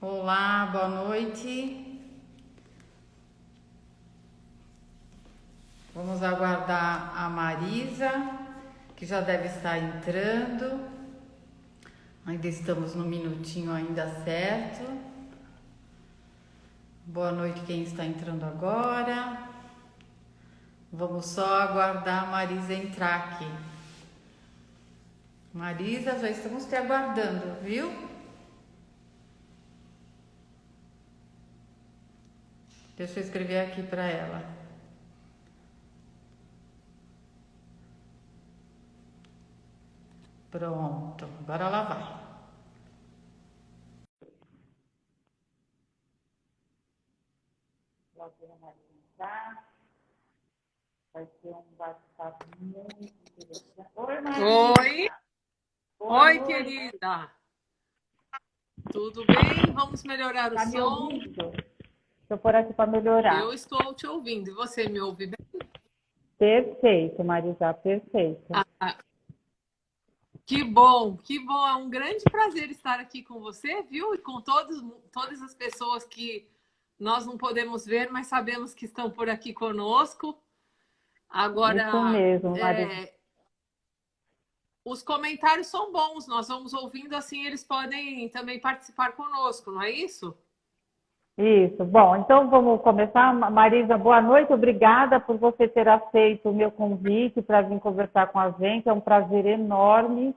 Olá, boa noite. Vamos aguardar a Marisa, que já deve estar entrando. Ainda estamos no minutinho ainda certo. Boa noite quem está entrando agora. Vamos só aguardar a Marisa entrar aqui. Marisa, já estamos te aguardando, viu? Deixa eu escrever aqui para ela. Pronto, agora ela vai. Vai ser um bate-papo muito interessante. Oi, Oi, Marisa. Boa oi, noite. querida. Tudo bem? Vamos melhorar o Tá me som? ouvindo? Deixa eu pôr aqui para Eu melhorar. estou te ouvindo. E você me ouve bem? Perfeito, Marisa, perfeito. Ah, que bom, que bom. É um grande prazer estar aqui com você, viu? E com todas as pessoas que nós não podemos ver, mas sabemos que estão por aqui conosco. Isso Agora, mesmo, Marisa. os comentários são bons. Nós vamos ouvindo assim, eles podem também participar conosco, não é isso? Isso. Bom, então vamos começar. Marisa, boa noite. Obrigada por você ter aceito o meu convite para vir conversar com a gente. É um prazer enorme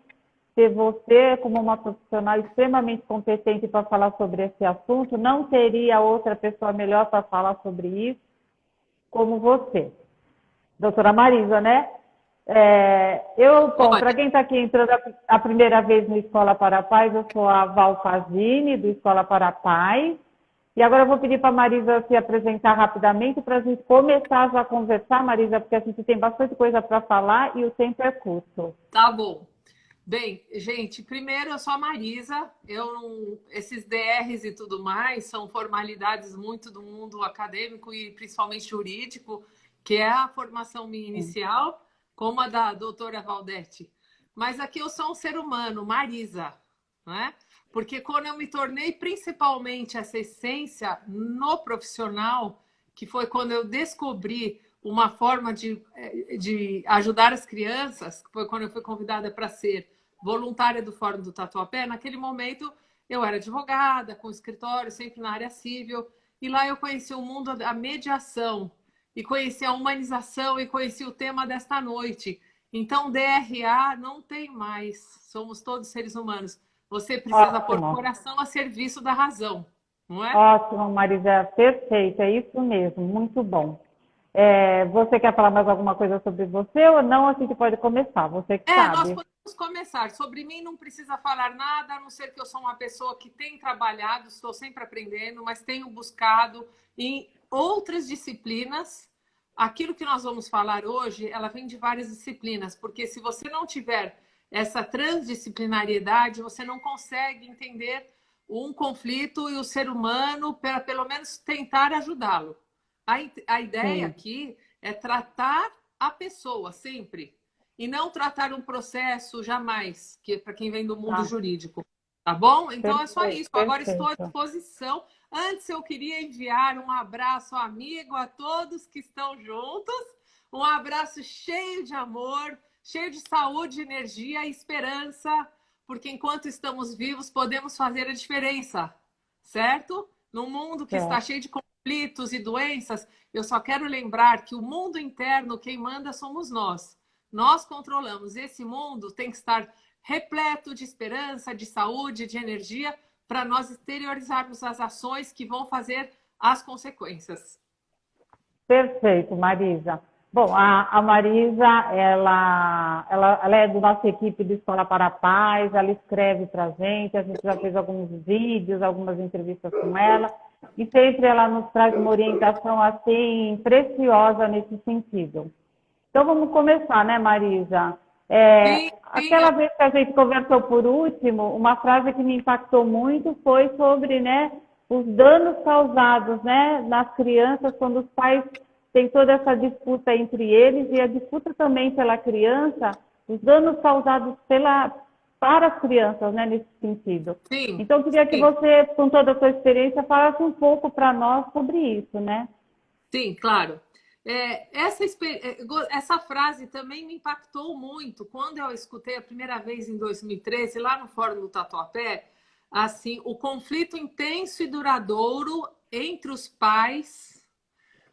ter você como uma profissional extremamente competente para falar sobre esse assunto. Não teria outra pessoa melhor para falar sobre isso como você. Doutora Marisa, né? Bom, para Olha, quem está aqui entrando a primeira vez no Escola para a Paz, eu sou a Val Fazini, do Escola para a Paz. E agora eu vou pedir para a Marisa se apresentar rapidamente para a gente começar já a conversar, Marisa, porque a gente tem bastante coisa para falar e o tempo é curto. tá bom. Bem, gente, primeiro eu sou a Marisa. Esses DRs e tudo mais são formalidades muito do mundo acadêmico e principalmente jurídico, que é a formação minha inicial, como a da doutora Valdete. Mas aqui eu sou um ser humano, Marisa, né? Porque quando eu me tornei principalmente essa essência no profissional, que foi quando eu descobri uma forma de ajudar as crianças, que foi quando eu fui convidada para ser voluntária do Fórum do Tatuapé. Naquele momento, eu era advogada, com escritório, sempre na área civil, e lá eu conheci o mundo da mediação, e conheci a humanização, e conheci o tema desta noite. Então, DRA não tem mais, somos todos seres humanos. Você precisa pôr o Ótimo, coração a serviço da razão, não é? ótimo, Marisa, perfeito, é isso mesmo, muito bom. Você quer falar mais alguma coisa sobre você ou não? A gente pode começar, você que Nós sabe. podemos começar. Sobre mim não precisa falar nada, a não ser que eu sou uma pessoa que tem trabalhado, estou sempre aprendendo, mas tenho buscado em outras disciplinas. Aquilo que nós vamos falar hoje, ela vem de várias disciplinas, porque se você não tiver essa transdisciplinariedade, você não consegue entender um conflito e o ser humano para pelo menos tentar ajudá-lo. A ideia Sim, aqui é tratar a pessoa sempre e não tratar um processo jamais, que é para quem vem do mundo tá, jurídico. Tá bom? Então é só perfeito, isso. Agora estou à perfeito. disposição. Antes eu queria enviar um abraço amigo a todos que estão juntos. Um abraço cheio de amor, cheio de saúde, energia e esperança, porque enquanto estamos vivos podemos fazer a diferença, certo? Num mundo que está Certo. cheio de conflitos e doenças, eu só quero lembrar que o mundo interno, quem manda somos nós. Nós controlamos. Esse mundo tem que estar repleto de esperança, de saúde, de energia, para nós exteriorizarmos as ações que vão fazer as consequências. Perfeito, Marisa. Bom, a Marisa, ela é da nossa equipe de Escola para a Paz, ela escreve para a gente já fez alguns vídeos, algumas entrevistas com ela, e sempre ela nos traz uma orientação assim preciosa nesse sentido. Então vamos começar, né, Marisa? Sim, sim, Aquela vez que a gente conversou por último, uma frase que me impactou muito foi sobre, né, os danos causados, né, nas crianças quando os pais têm toda essa disputa entre eles e a disputa também pela criança, os danos causados para as crianças, né, nesse sentido. Sim, Então, eu queria que sim. você, com toda a sua experiência, falasse um pouco para nós sobre isso, né? Sim, claro. Essa frase também me impactou muito quando eu escutei a primeira vez em 2013, lá no Fórum do Tatuapé, assim, o conflito intenso e duradouro entre os pais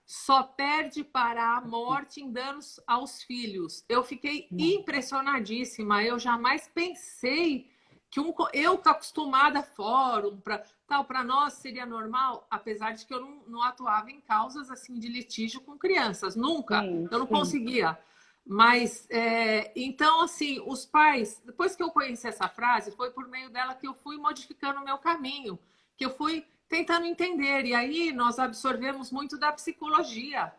só perde para a morte em danos aos filhos. Eu fiquei impressionadíssima. Eu jamais pensei que eu tô acostumada a fórum para nós seria normal, apesar de que eu não atuava em causas assim de litígio com crianças, nunca. Sim, Eu não sim. conseguia. Mas então assim, os pais, depois que eu conheci essa frase, foi por meio dela que eu fui modificando o meu caminho, que eu fui tentando entender. E aí nós absorvemos muito da psicologia.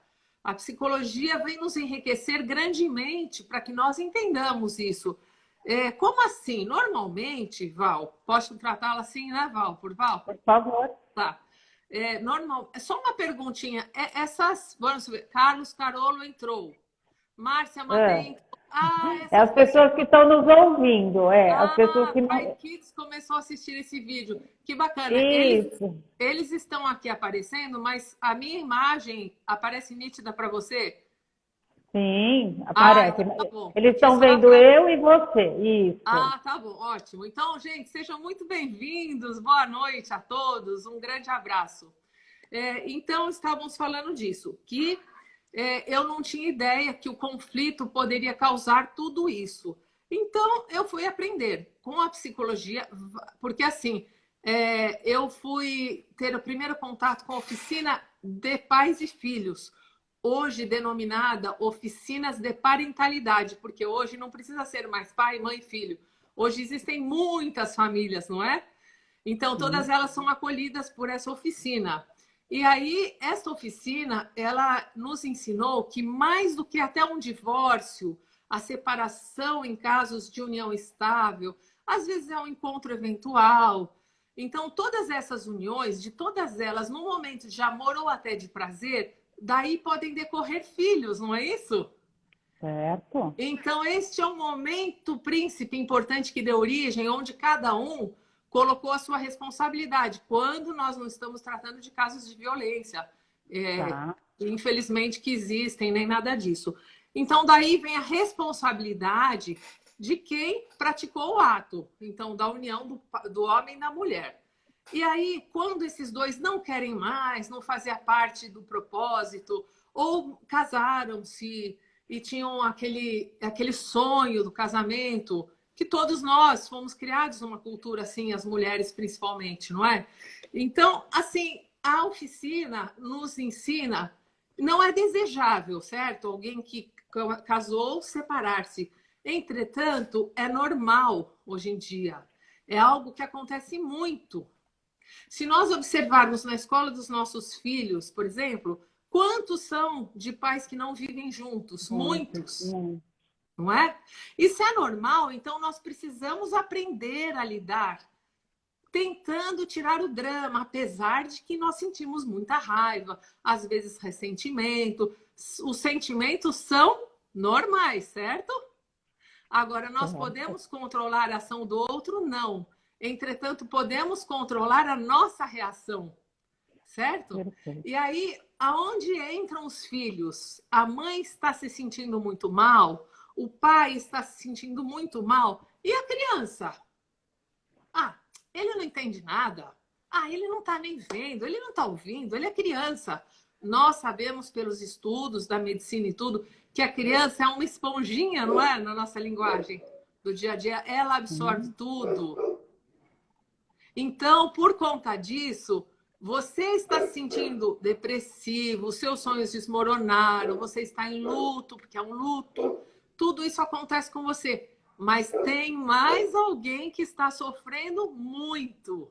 A psicologia vem nos enriquecer grandemente para que nós entendamos isso. Como assim? Normalmente, Val, posso tratá-la assim, né, Val? Por Val? Por favor. Tá. Só uma perguntinha. Vamos ver, Carlos Carolo entrou. Márcia É. Madei entrou. Ah, É essas as pessoas. pessoas que estão nos ouvindo, as pessoas Ah, que Pai não. Kids começou a assistir esse vídeo. Que bacana. Isso. Eles estão aqui aparecendo, mas a minha imagem aparece nítida para você? Sim, Ah, aparece. então tá bom. Eles Porque estão só vendo para. eu e você. Isso. Ah, tá bom, ótimo. Então, gente, sejam muito bem-vindos. Boa noite a todos. Um grande abraço. Então, estávamos falando disso, que eu não tinha ideia que o conflito poderia causar tudo isso. Então, eu fui aprender com a psicologia, porque assim, eu fui ter o primeiro contato com a oficina de pais e filhos, hoje denominada oficinas de parentalidade, porque hoje não precisa ser mais pai, mãe e filho. Hoje existem muitas famílias, não é? Então, todas Sim. elas são acolhidas por essa oficina. E aí, essa oficina, ela nos ensinou que mais do que até um divórcio, a separação em casos de união estável, às vezes é um encontro eventual. Então, todas essas uniões, de todas elas, num momento de amor ou até de prazer, daí podem decorrer filhos, não é isso? Certo. Então, este é um momento príncipe importante que deu origem, onde cada um colocou a sua responsabilidade, quando nós não estamos tratando de casos de violência, Tá. infelizmente que existem, nem nada disso. Então, daí vem a responsabilidade de quem praticou o ato, então, da união do homem e da mulher. E aí, quando esses dois não querem mais, não fazia parte do propósito, ou casaram-se e tinham aquele sonho do casamento, que todos nós fomos criados numa cultura assim, as mulheres principalmente, não é? Então, assim, a oficina nos ensina, não é desejável, certo? Alguém que casou separar-se. Entretanto, é normal hoje em dia. É algo que acontece muito. Se nós observarmos na escola dos nossos filhos, por exemplo, quantos são de pais que não vivem juntos? Muito, Muitos, muito. não é? Isso é normal, então nós precisamos aprender a lidar, tentando tirar o drama, apesar de que nós sentimos muita raiva, às vezes ressentimento. Os sentimentos são normais, certo? Agora, nós Certo. podemos controlar a ação do outro? Não. Entretanto, podemos controlar a nossa reação, certo? Perfeito. E aí, aonde entram os filhos? A mãe está se sentindo muito mal, o pai está se sentindo muito mal, e a criança? Ah, ele não entende nada. Ah, ele não está nem vendo, ele não está ouvindo, ele é criança. Nós sabemos pelos estudos da medicina e tudo que a criança é uma esponjinha, não é? Na nossa linguagem do dia a dia, ela absorve Sim. tudo. Então, por conta disso, você está se sentindo depressivo, seus sonhos desmoronaram, você está em luto, porque é um luto, tudo isso acontece com você. Mas tem mais alguém que está sofrendo muito.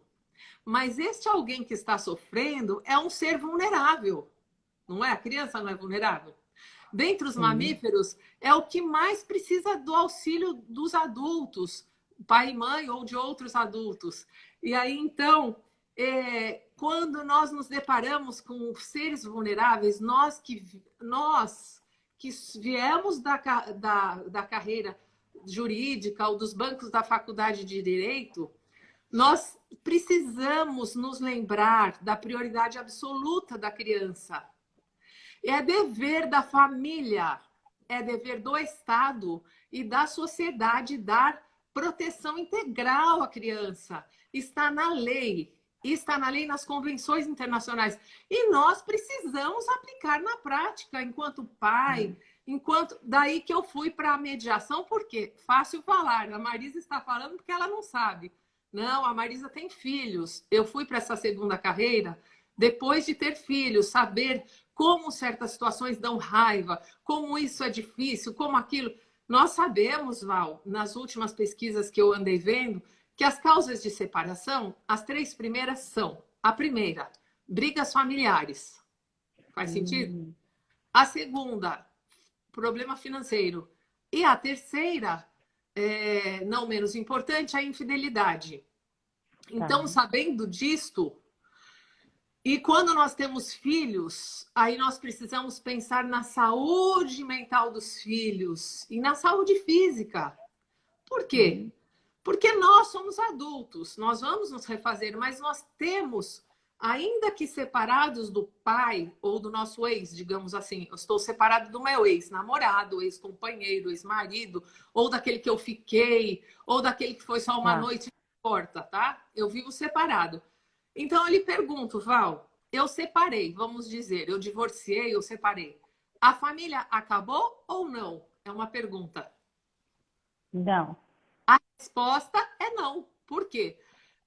Mas este alguém que está sofrendo é um ser vulnerável, não é? A criança não é vulnerável. Dentre os Sim. mamíferos, é o que mais precisa do auxílio dos adultos, pai e mãe ou de outros adultos. E aí, então, quando nós nos deparamos com seres vulneráveis, nós que viemos da carreira jurídica ou dos bancos da faculdade de Direito, nós precisamos nos lembrar da prioridade absoluta da criança. É dever da família, é dever do Estado e da sociedade dar proteção integral à criança. Está na lei nas convenções internacionais. E nós precisamos aplicar na prática, enquanto pai, enquanto... Daí que eu fui para a mediação, porque fácil falar, a Marisa está falando porque ela não sabe. Não, a Marisa tem filhos. Eu fui para essa segunda carreira depois de ter filhos, saber como certas situações dão raiva, como isso é difícil, como aquilo. Nós sabemos, Val, nas últimas pesquisas que eu andei vendo, que as causas de separação, as 3 primeiras são: a primeira, brigas familiares. Faz sentido? A segunda, problema financeiro. E a terceira, não menos importante, a infidelidade. Então, sabendo disto, e quando nós temos filhos, aí nós precisamos pensar na saúde mental dos filhos e na saúde física. Por quê? Porque nós somos adultos, nós vamos nos refazer, mas nós temos, ainda que separados do pai ou do nosso ex, digamos assim, eu estou separado do meu ex-namorado, ex-companheiro, ex-marido, ou daquele que eu fiquei, ou daquele que foi só uma noite, não importa, tá? Eu vivo separado. Então, eu lhe pergunto, Val, eu separei, vamos dizer, eu divorciei, eu separei. A família acabou ou não? É uma pergunta. Não. A resposta é não. Por quê?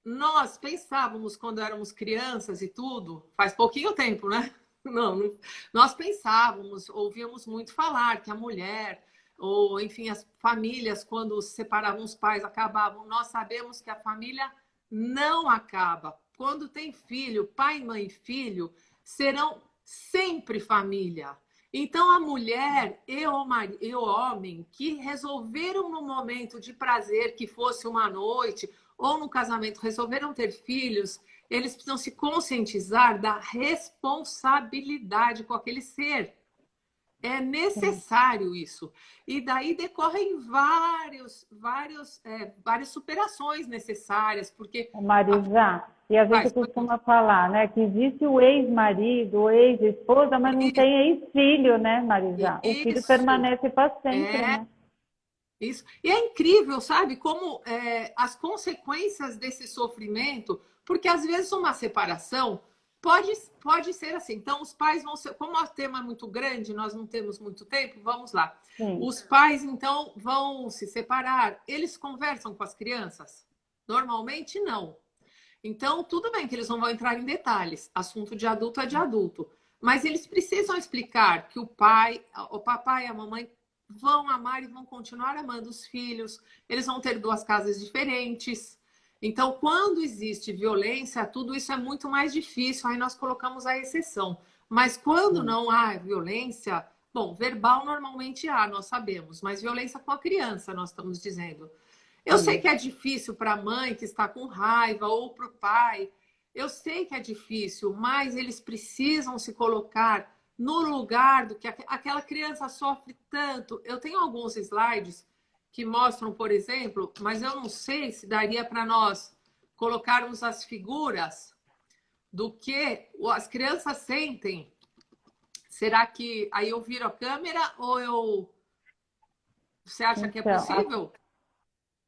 Nós pensávamos, quando éramos crianças e tudo, faz pouquinho tempo, né? Não, nós pensávamos, ouvíamos muito falar que a mulher, ou enfim, as famílias, quando se separavam os pais, acabavam. Nós sabemos que a família não acaba. Quando tem filho, pai, mãe e filho, serão sempre família. Então, a mulher e o homem que resolveram no momento de prazer, que fosse uma noite, ou no casamento, resolveram ter filhos, eles precisam se conscientizar da responsabilidade com aquele ser. É necessário isso. E daí decorrem várias superações necessárias, porque... Marisa, e a gente costuma falar, né, que existe o ex-marido, o ex-esposa, mas não tem ex-filho, né, Marisa? O filho permanece para sempre, né? Isso. E é incrível, sabe, como as consequências desse sofrimento, porque às vezes uma separação pode ser assim. Então, os pais vão ser, como o tema é muito grande, nós não temos muito tempo, vamos lá. Sim. Os pais, então, vão se separar. Eles conversam com as crianças? Normalmente, não. Então, tudo bem que eles não vão entrar em detalhes. Assunto de adulto é de adulto. Mas eles precisam explicar que o papai e a mamãe vão amar e vão continuar amando os filhos. Eles vão ter 2 casas diferentes. Então, quando existe violência, tudo isso é muito mais difícil. Aí nós colocamos a exceção. Mas quando não há violência, bom, verbal normalmente há, nós sabemos. Mas violência com a criança, nós estamos dizendo. Eu sei que é difícil para a mãe que está com raiva ou para o pai. Eu sei que é difícil, mas eles precisam se colocar no lugar do que aquela criança sofre tanto. Eu tenho alguns slides que mostram, por exemplo, mas eu não sei se daria para nós colocarmos as figuras do que as crianças sentem. Será que aí eu viro a câmera ou eu... Você acha que é possível?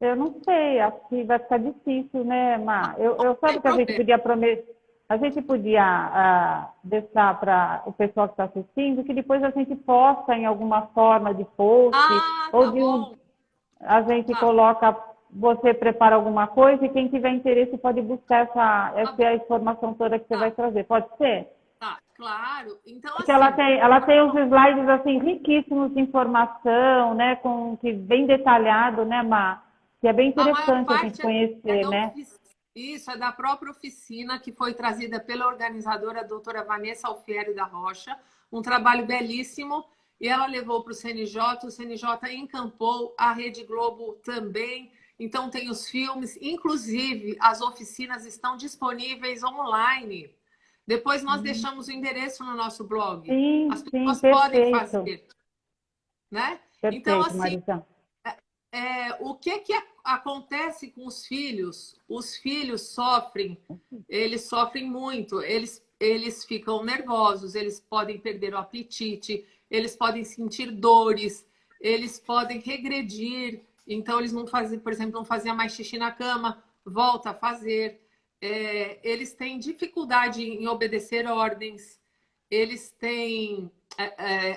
Eu não sei, acho que vai ficar difícil, né, Má? Eu sabe que a gente podia prometer, a gente podia deixar para o pessoal que está assistindo que depois a gente posta em alguma forma de post ou de a gente coloca, você prepara alguma coisa e quem tiver interesse pode buscar essa informação toda que você vai trazer. Pode ser? Tá, claro. Então, porque assim, ela tem uns slides assim riquíssimos de informação, né, que bem detalhado, né, Má? Que é bem interessante a gente conhecer, né? Isso, é da própria oficina que foi trazida pela organizadora, a doutora Vanessa Alfieri da Rocha. Um trabalho belíssimo. E ela levou para o CNJ encampou, a Rede Globo também. Então, tem os filmes. Inclusive, as oficinas estão disponíveis online. Depois nós deixamos o endereço no nosso blog. Sim, as pessoas perfeito. podem fazer. Né? Perfeito, Então, assim... Marisa. o que que acontece com os filhos? Os filhos sofrem, eles sofrem muito, eles ficam nervosos, eles podem perder o apetite, eles podem sentir dores, eles podem regredir. Então, eles não fazem, por exemplo, não faziam mais xixi na cama, volta a fazer. Eles têm dificuldade em obedecer ordens, eles têm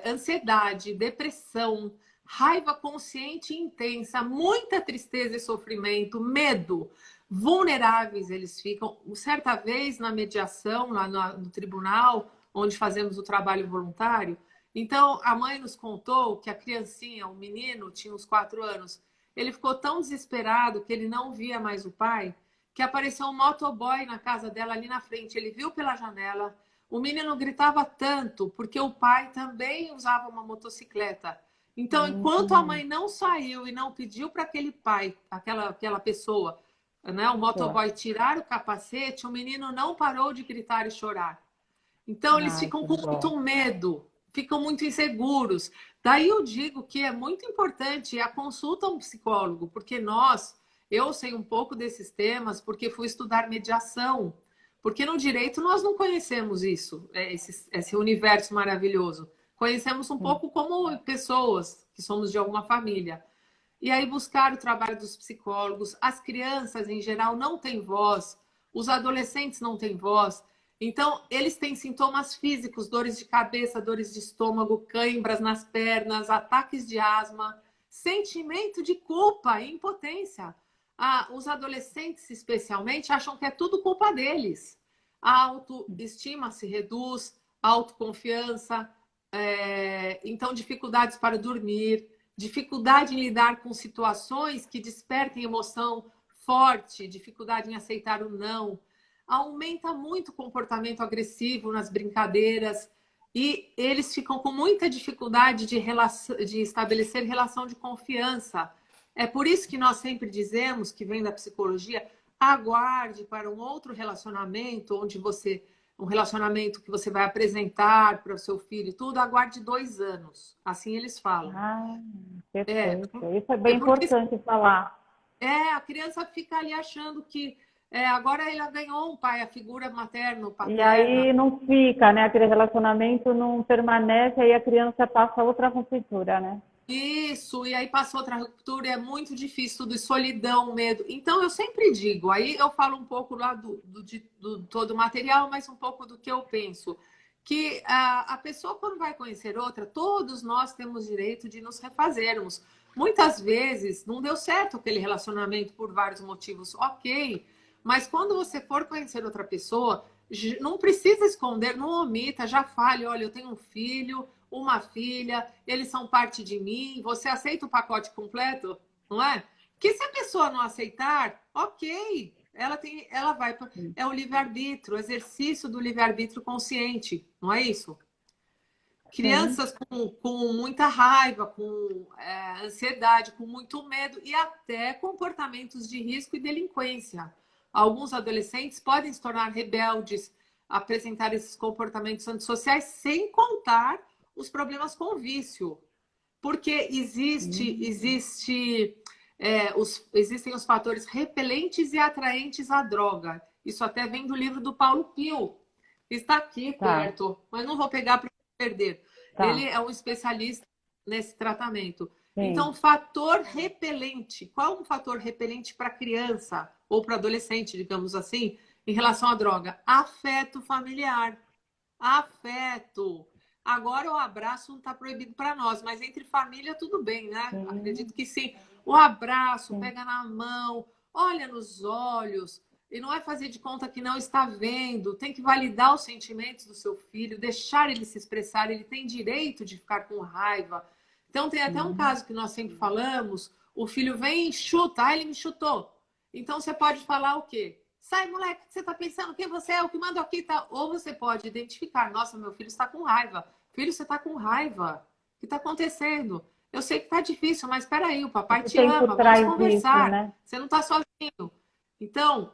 ansiedade, depressão, raiva consciente e intensa, muita tristeza e sofrimento, medo, vulneráveis eles ficam. Certa vez na mediação, lá no tribunal, onde fazemos o trabalho voluntário, então a mãe nos contou que a criancinha, o menino, tinha uns 4 anos, ele ficou tão desesperado que ele não via mais o pai, que apareceu um motoboy na casa dela ali na frente, ele viu pela janela, o menino gritava tanto porque o pai também usava uma motocicleta. Então, enquanto a mãe não saiu e não pediu para aquele pai, aquela pessoa, né, o motoboy tirar o capacete, o menino não parou de gritar e chorar. Então, eles Ai, ficam que com bom. muito medo, ficam muito inseguros. Daí eu digo que é muito importante a consulta a um psicólogo, porque eu sei um pouco desses temas, porque fui estudar mediação. Porque no direito nós não conhecemos isso, esse universo maravilhoso. Conhecemos um pouco como pessoas que somos de alguma família. E aí buscar o trabalho dos psicólogos. As crianças, em geral, não têm voz. Os adolescentes não têm voz. Então, eles têm sintomas físicos, dores de cabeça, dores de estômago, cãibras nas pernas, ataques de asma, sentimento de culpa e impotência. Os adolescentes, especialmente, acham que é tudo culpa deles. A autoestima se reduz, a autoconfiança, então dificuldades para dormir, dificuldade em lidar com situações que despertem emoção forte, dificuldade em aceitar o não. Aumenta muito o comportamento agressivo nas brincadeiras e eles ficam com muita dificuldade de estabelecer relação de confiança. É por isso que nós sempre dizemos, que vem da psicologia, aguarde para um outro relacionamento, um relacionamento que você vai apresentar para o seu filho e tudo, aguarde 2 anos. Assim eles falam. Ah, É, perfeito. Isso é é bem porque importante falar. a criança fica ali achando que agora ela ganhou um pai, a figura materno, E paterna. aí não fica, né? Aquele relacionamento não permanece, aí a criança passa outra ruptura, né? Isso, e aí passa outra ruptura, e é muito difícil, tudo, e solidão, medo. Então, eu sempre digo, aí eu falo um pouco lá do todo o material, mas um pouco do que eu penso. Que a pessoa, quando vai conhecer outra, todos nós temos direito de nos refazermos. Muitas vezes não deu certo aquele relacionamento por vários motivos, ok. Mas quando você for conhecer outra pessoa, não precisa esconder, não omita, já fale, olha, eu tenho um filho, uma filha, eles são parte de mim, você aceita o pacote completo, não é? Que se a pessoa não aceitar, ok, ela vai, é o livre-arbítrio, o exercício do livre-arbítrio consciente, não é isso? Sim. Crianças com muita raiva, com ansiedade, com muito medo e até comportamentos de risco e delinquência. Alguns adolescentes podem se tornar rebeldes, apresentar esses comportamentos antissociais, sem contar os problemas com o vício. Porque existem os fatores repelentes e atraentes à droga. Isso até vem do livro do Paulo Pio. Está aqui Tá, perto, mas não vou pegar para perder. Ele tá. é um especialista nesse tratamento. Então, Sim. fator repelente. Qual é um fator repelente para criança ou para adolescente, digamos assim, em relação à droga? Afeto familiar. Afeto. Agora o abraço não está proibido para nós, mas entre família tudo bem, né? Sim, Acredito que sim. O abraço, sim. pega na mão, olha nos olhos, e não é fazer de conta que não está vendo. Tem que validar os sentimentos do seu filho, deixar ele se expressar. Ele tem direito de ficar com raiva. Então, tem até um Sim. caso que nós sempre falamos: o filho vem e chuta, ele me chutou. Então, você pode falar o quê? Sai, moleque, o que você está pensando? Quem você é? O que manda aqui? Tá? Ou você pode identificar: nossa, meu filho está com raiva. Filho, você está com raiva. O que está acontecendo? Eu sei que está difícil, mas espera aí, o O papai que te tem por ama, vamos trás disso, conversar. né? Você não está sozinho. Então,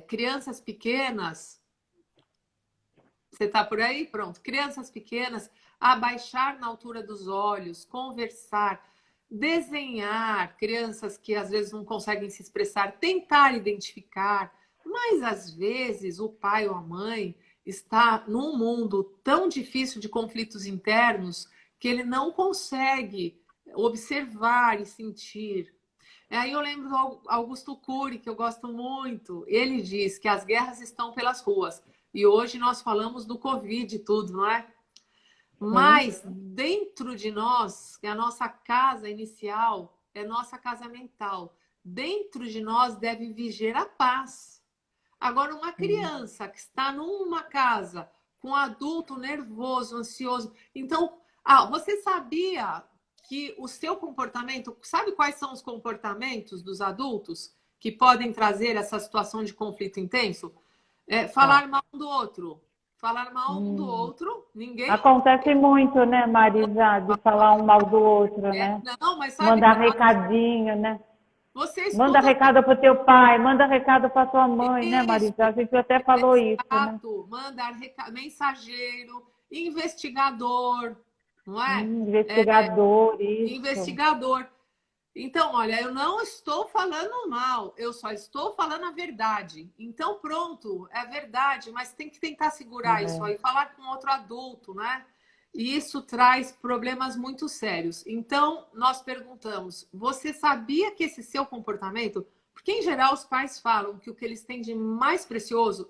crianças pequenas, você está por aí? Pronto. Crianças pequenas, abaixar na altura dos olhos, conversar. desenhar, crianças que às vezes não conseguem se expressar, tentar identificar, mas às vezes o pai ou a mãe está num mundo tão difícil de conflitos internos que ele não consegue observar e sentir. Aí eu lembro do Augusto Cury, que eu gosto muito. Ele diz que as guerras estão pelas ruas. E hoje nós falamos do Covid e tudo, não é? Sim. Mas dentro de nós, que é a nossa casa inicial, é nossa casa mental. Dentro de nós deve viger a paz. Agora, uma Sim. criança que está numa casa com um adulto nervoso, ansioso. Então, você sabia que o seu comportamento, sabe quais são os comportamentos dos adultos que podem trazer essa situação de conflito intenso? Tá. Falar mal um do outro. Falar mal um do Hum. outro, ninguém. Acontece muito, né, Marisa, de falar um mal do outro, né? Não, mas sabe Mandar quando recadinho, né? você Manda escuta recado pro teu pai, manda recado pra tua mãe, né, isso, Marisa? A gente até falou isso, né? exato, mandar mensageiro, investigador, não é? Investigador, isso. Investigador. Então, olha, eu não estou falando mal, eu só estou falando a verdade. Então, pronto, é verdade, mas tem que tentar segurar isso É. aí, falar com outro adulto, né? E isso traz problemas muito sérios. Então, nós perguntamos: você sabia que esse seu comportamento, porque em geral os pais falam que o que eles têm de mais precioso,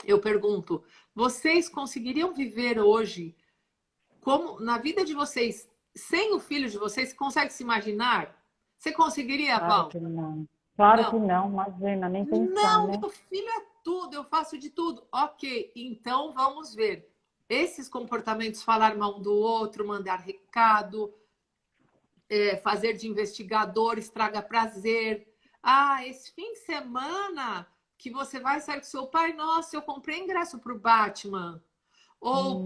eu pergunto, vocês conseguiriam viver hoje como na vida de vocês, sem o filho de vocês, você consegue se imaginar? Você conseguiria, Claro Val? que não. Claro Não. que não, imagina, nem pensar, Não, né? meu filho é tudo, eu faço de tudo. Ok, então vamos ver. Esses comportamentos, falar mal um do outro, mandar recado, fazer de investigador, estraga prazer. Ah, esse fim de semana que você vai sair com seu pai, nossa, eu comprei ingresso para o Batman. Ou Hum,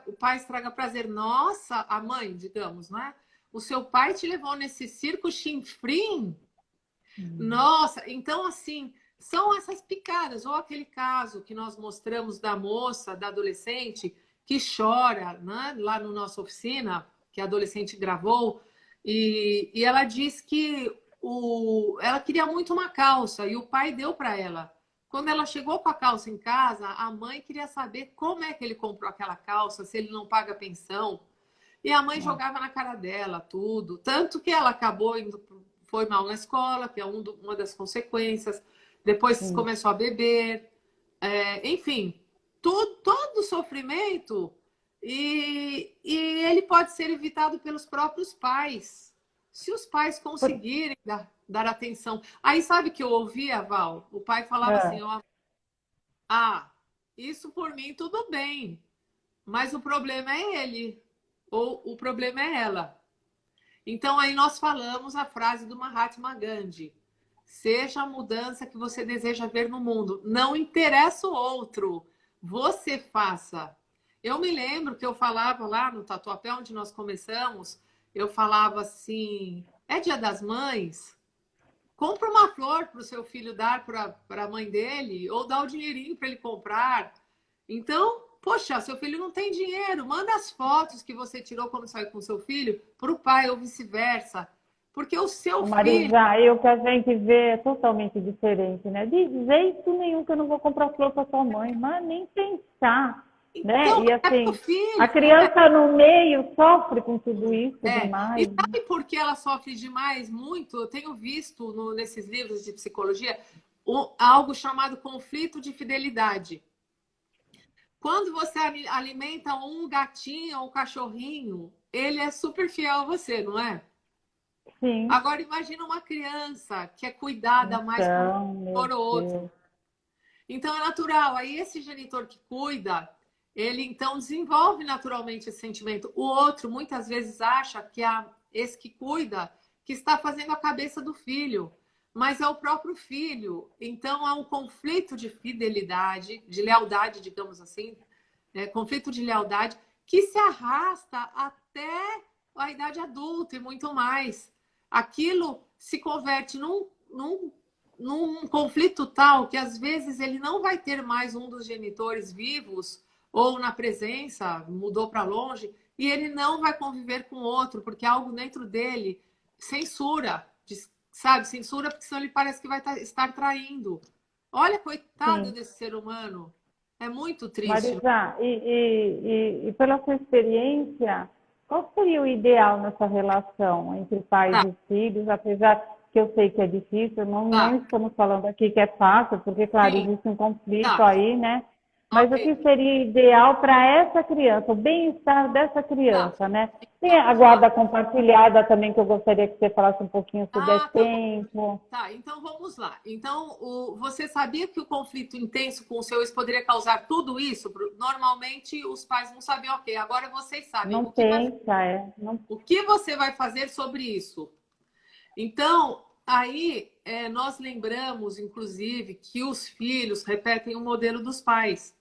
o pai estraga prazer. Nossa, a mãe, digamos, né? O seu pai te levou nesse circo chinfrim? hum. Nossa, então assim, são essas picadas. Ou aquele caso que nós mostramos da moça, da adolescente, que chora, né? Lá na nossa oficina, que a adolescente gravou, e ela diz que ela queria muito uma calça e o pai deu para ela. Quando ela chegou com a calça em casa, a mãe queria saber como é que ele comprou aquela calça, se ele não paga pensão. E a mãe Nossa, jogava na cara dela tudo. Tanto que ela acabou indo, foi mal na escola, que é uma das consequências. Depois sim. começou a beber. Enfim, todo sofrimento. E ele pode ser evitado pelos próprios pais. Se os pais Por- conseguirem dar atenção. Aí sabe que eu ouvia, Val? O pai falava é, assim: ó, ah, isso por mim tudo bem, mas o problema é ele, ou o problema é ela. Então, aí nós falamos a frase do Mahatma Gandhi: seja a mudança que você deseja ver no mundo. Não interessa o outro, você faça. Eu me lembro que eu falava lá no Tatuapé, onde nós começamos, eu falava assim: é Dia das Mães? Compra uma flor para o seu filho dar para a mãe dele, ou dá o dinheirinho para ele comprar. Então, poxa, seu filho não tem dinheiro, manda as fotos que você tirou quando saiu com seu filho para o pai ou vice-versa. Porque o seu filho. Marisa, o que a gente vê é totalmente diferente, né? De jeito nenhum que eu não vou comprar flor para sua mãe, mas nem pensar, né? Então, E é pro assim, a filho. criança no meio sofre com tudo isso E demais, né? sabe por que ela sofre demais? Muito. Eu tenho visto nesses livros de psicologia algo chamado conflito de fidelidade. Quando você alimenta um gatinho ou um cachorrinho, ele é super fiel a você, não é? Sim. Agora imagina uma criança que é cuidada mais por um Então, meu genitor ou outro. Deus. Então é natural. Aí esse genitor que cuida, ele então desenvolve naturalmente esse sentimento. O outro muitas vezes acha que esse que cuida que está fazendo a cabeça do filho, mas é o próprio filho. Então há um conflito de fidelidade, de lealdade, digamos assim, conflito de lealdade que se arrasta até a idade adulta e muito mais. Aquilo se converte num conflito tal que às vezes ele não vai ter mais um dos genitores vivos ou na presença, mudou para longe, e ele não vai conviver com outro, porque algo dentro dele censura, sabe? Censura porque senão ele parece que vai estar traindo. Olha, coitado sim. desse ser humano. É muito triste. Marisa, e pela sua experiência, qual seria o ideal nessa relação entre pais Tá, e filhos, apesar que eu sei que é difícil, não tá, estamos falando aqui que é fácil, porque, claro, sim, existe um conflito tá, aí, né? Mas o que ok, seria ideal para essa criança, o bem-estar dessa tá. criança, né? Tem Então a vamos lá. guarda compartilhada também, que eu gostaria que você falasse um pouquinho, se der Ah, tá bom. tempo. Tá, então vamos lá. Então, você sabia que o conflito intenso com o seu ex poderia causar tudo isso? Normalmente os pais não sabiam, ok, agora vocês sabem. Não pensa, não, O que você vai fazer sobre isso? Então, aí nós lembramos, inclusive, que os filhos repetem o modelo dos pais.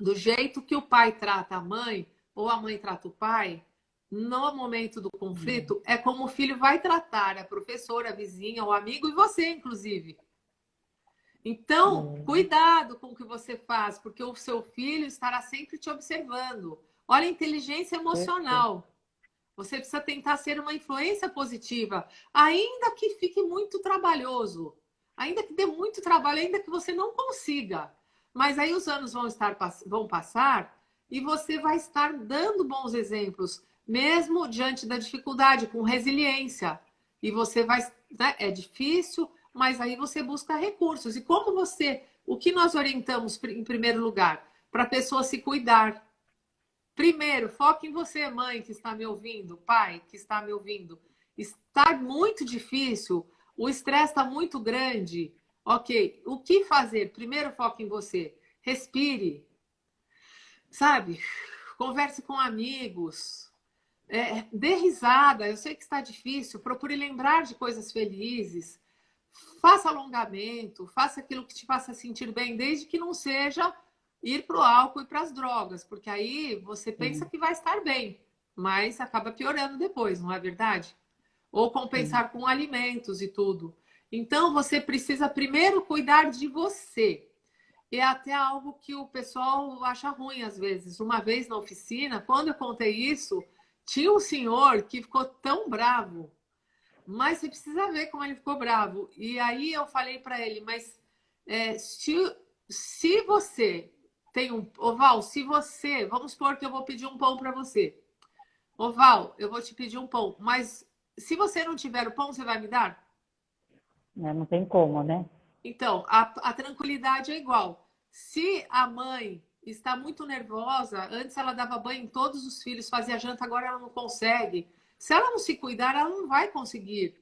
Do jeito que o pai trata a mãe, ou a mãe trata o pai, no momento do conflito, é como o filho vai tratar a professora, a vizinha, o amigo e você, inclusive. Então, cuidado com o que você faz, porque o seu filho estará sempre te observando. Olha a inteligência perfeito. emocional. Você precisa tentar ser uma influência positiva, ainda que fique muito trabalhoso, ainda que dê muito trabalho, ainda que você não consiga. Mas aí os anos vão passar e você vai estar dando bons exemplos, mesmo diante da dificuldade, com resiliência. E você vai, né, é difícil, mas aí você busca recursos. E como você, o que nós orientamos em primeiro lugar? Para a pessoa se cuidar. Primeiro, foque em você, mãe que está me ouvindo, pai que está me ouvindo. Está muito difícil, o estresse está muito grande. Ok, o que fazer? Primeiro, foque em você. Respire, sabe? Converse com amigos, dê risada. Eu sei que está difícil, procure lembrar de coisas felizes. Faça alongamento, faça aquilo que te faça sentir bem, desde que não seja ir para o álcool e para as drogas, porque aí você pensa Sim, que vai estar bem, mas acaba piorando depois, não é verdade? Ou sim. compensar com alimentos e tudo. Então você precisa primeiro cuidar de você. E é até algo que o pessoal acha ruim às vezes. Uma vez na oficina, quando eu contei isso, tinha um senhor que ficou tão bravo, mas você precisa ver como ele ficou bravo. E aí eu falei para ele, mas se você tem um. Oval, se você. Vamos supor que eu vou pedir um pão para você. Oval, eu vou te pedir um pão, mas se você não tiver o pão, você vai me dar? Né? Não tem como, né? Então, a tranquilidade é igual. Se a mãe está muito nervosa, antes ela dava banho em todos os filhos, fazia janta, agora ela não consegue. Se ela não se cuidar, ela não vai conseguir.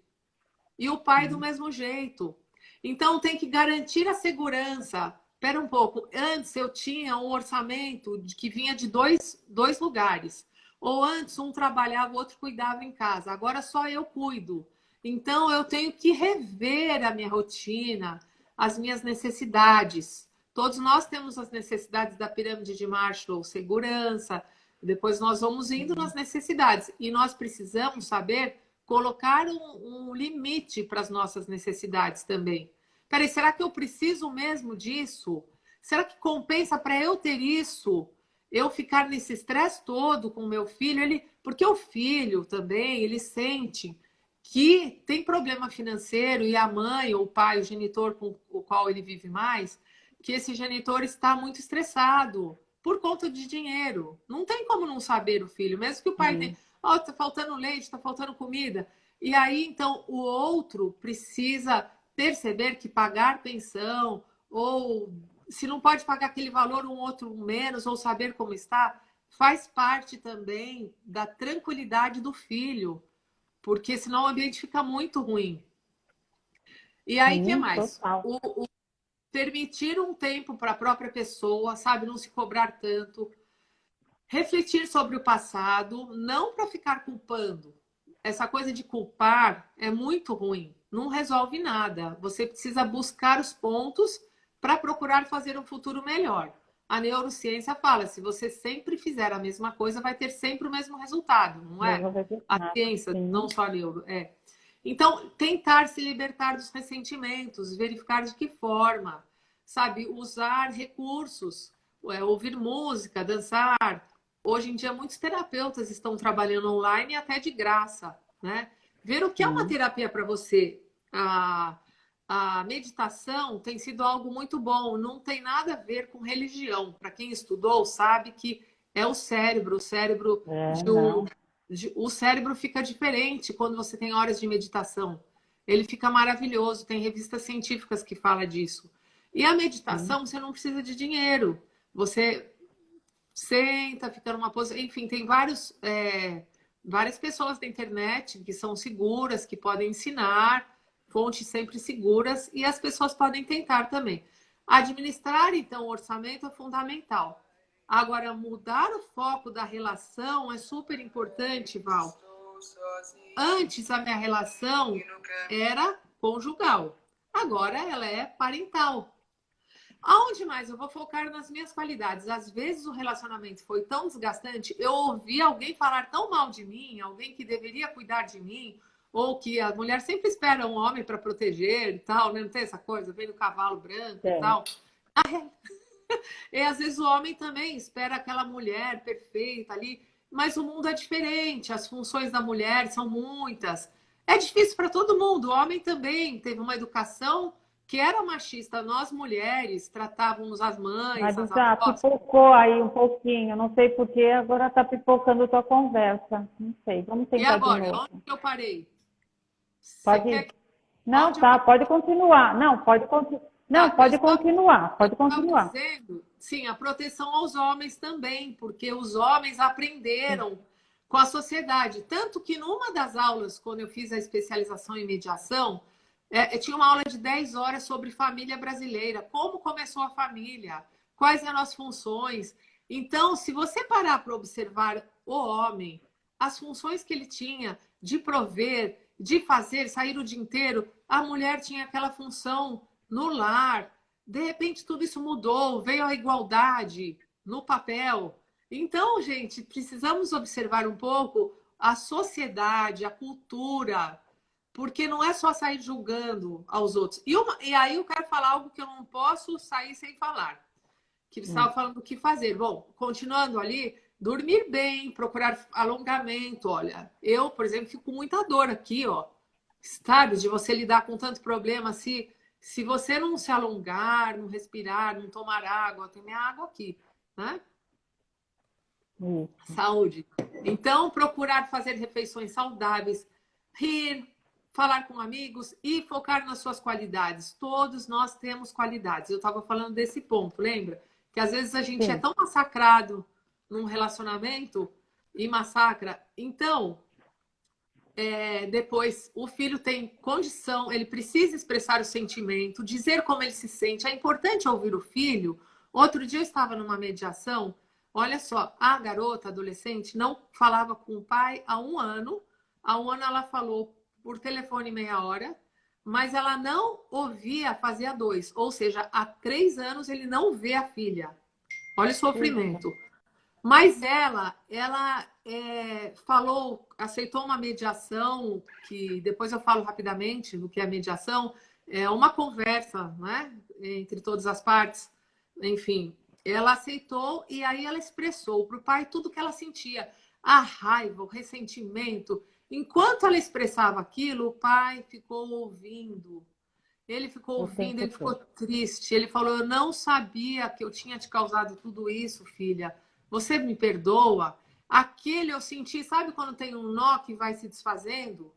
E o pai do mesmo jeito. Então tem que garantir a segurança. Espera um pouco. Antes eu tinha um orçamento que vinha de dois lugares. Ou antes um trabalhava, o outro cuidava em casa. Agora só eu cuido. Então eu tenho que rever a minha rotina, as minhas necessidades. Todos nós temos as necessidades da pirâmide de Maslow, segurança. Depois nós vamos indo nas necessidades. E nós precisamos saber colocar um limite para as nossas necessidades também. Peraí, será que eu preciso mesmo disso? Será que compensa para eu ter isso? Eu ficar nesse estresse todo com o meu filho? Porque o filho também, ele sente que tem problema financeiro e a mãe ou o pai, o genitor com o qual ele vive mais, que esse genitor está muito estressado por conta de dinheiro. Não tem como não saber o filho, mesmo que o pai tenha, oh, tá faltando leite, tá faltando comida. E aí, então, o outro precisa perceber que pagar pensão, ou se não pode pagar aquele valor, um outro menos, ou saber como está, faz parte também da tranquilidade do filho, porque senão o ambiente fica muito ruim. E aí, o que Sim, mais? total. Permitir um tempo para a própria pessoa, sabe? Não se cobrar tanto. Refletir sobre o passado, não para ficar culpando. Essa coisa de culpar é muito ruim, não resolve nada. Você precisa buscar os pontos para procurar fazer um futuro melhor. A neurociência fala, se você sempre fizer a mesma coisa, vai ter sempre o mesmo resultado, não é? Mesmo A resultado. ciência, não Sim, só a neuro, é. Então, tentar se libertar dos ressentimentos, verificar de que forma, sabe, usar recursos, ouvir música, dançar. Hoje em dia, muitos terapeutas estão trabalhando online até de graça, né? ver o que é uma terapia para você. A meditação tem sido algo muito bom, não tem nada a ver com religião. Para quem estudou, sabe que é o cérebro. Não. O cérebro fica diferente quando você tem horas de meditação. Ele fica maravilhoso, tem revistas científicas que falam disso. E a meditação, você não precisa de dinheiro. Você senta, fica numa posição. Enfim, tem várias pessoas da internet que são seguras, que podem ensinar, fontes sempre seguras, e as pessoas podem tentar também. Administrar, então, o orçamento é fundamental. Agora, mudar o foco da relação é super importante, Val. Antes, a minha relação era conjugal. Agora, ela é parental. Aonde mais? Eu vou focar nas minhas qualidades. Às vezes o relacionamento foi tão desgastante, eu ouvi alguém falar tão mal de mim, alguém que deveria cuidar de mim, ou que a mulher sempre espera um homem para proteger e tal, né? Não tem essa coisa, vem no cavalo branco e tal. E às vezes o homem também espera aquela mulher perfeita ali, mas o mundo é diferente, as funções da mulher são muitas. É difícil para todo mundo. O homem também teve uma educação que era machista. Nós, mulheres, tratávamos as mães, as Marisa, avós. pipocou aí um pouquinho. Não sei por que agora está pipocando a tua conversa. Não sei. Vamos E tentar de agora, novo. onde que eu parei? Você Pode quer ir? que... Não, Onde eu tá. parei? Pode continuar. Não, pode continuar. Não, Tá, eu pode estava continuar. eu Pode estava continuar. dizendo, sim, a proteção aos homens também, porque os homens aprenderam com a sociedade. Tanto que numa das aulas, quando eu fiz a especialização em mediação, tinha uma aula de 10 horas sobre família brasileira, como começou a família, quais eram as funções. Então, se você parar para observar o homem, as funções que ele tinha de prover, de fazer, sair o dia inteiro, a mulher tinha aquela função no lar. De repente, tudo isso mudou, veio a igualdade no papel. Então, gente, precisamos observar um pouco a sociedade, a cultura, porque não é só sair julgando aos outros. E aí eu quero falar algo que eu não posso sair sem falar, que você estava falando o que fazer. Bom, continuando ali, dormir bem, procurar alongamento. Olha, eu, por exemplo, fico com muita dor aqui, ó, sabe, de você lidar com tanto problema. Se você não se alongar, não respirar, não tomar água, tem minha água aqui, né? Saúde. Então, procurar fazer refeições saudáveis, rir, falar com amigos e focar nas suas qualidades. Todos nós temos qualidades. Eu estava falando desse ponto, lembra? Que às vezes a gente é tão massacrado num relacionamento e massacra. Então, depois o filho tem condição, ele precisa expressar o sentimento, dizer como ele se sente. É importante ouvir o filho. Outro dia eu estava numa mediação. Olha só, a garota, adolescente, não falava com o pai há 1 ano. Há 1 ano ela falou por telefone meia hora, mas ela não ouvia fazia 2. Ou seja, há 3 anos ele não vê a filha. Olha o sofrimento. Mas ela falou, aceitou uma mediação, que depois eu falo rapidamente do que é mediação, é uma conversa, né, entre todas as partes. Enfim, ela aceitou e aí ela expressou para o pai tudo que ela sentia, a raiva, o ressentimento. Enquanto ela expressava aquilo, o pai ficou ouvindo. Ele ficou ouvindo, ele ficou triste. Ele falou: eu não sabia que eu tinha te causado tudo isso, filha. Você me perdoa? Aquele eu senti, sabe quando tem um nó que vai se desfazendo?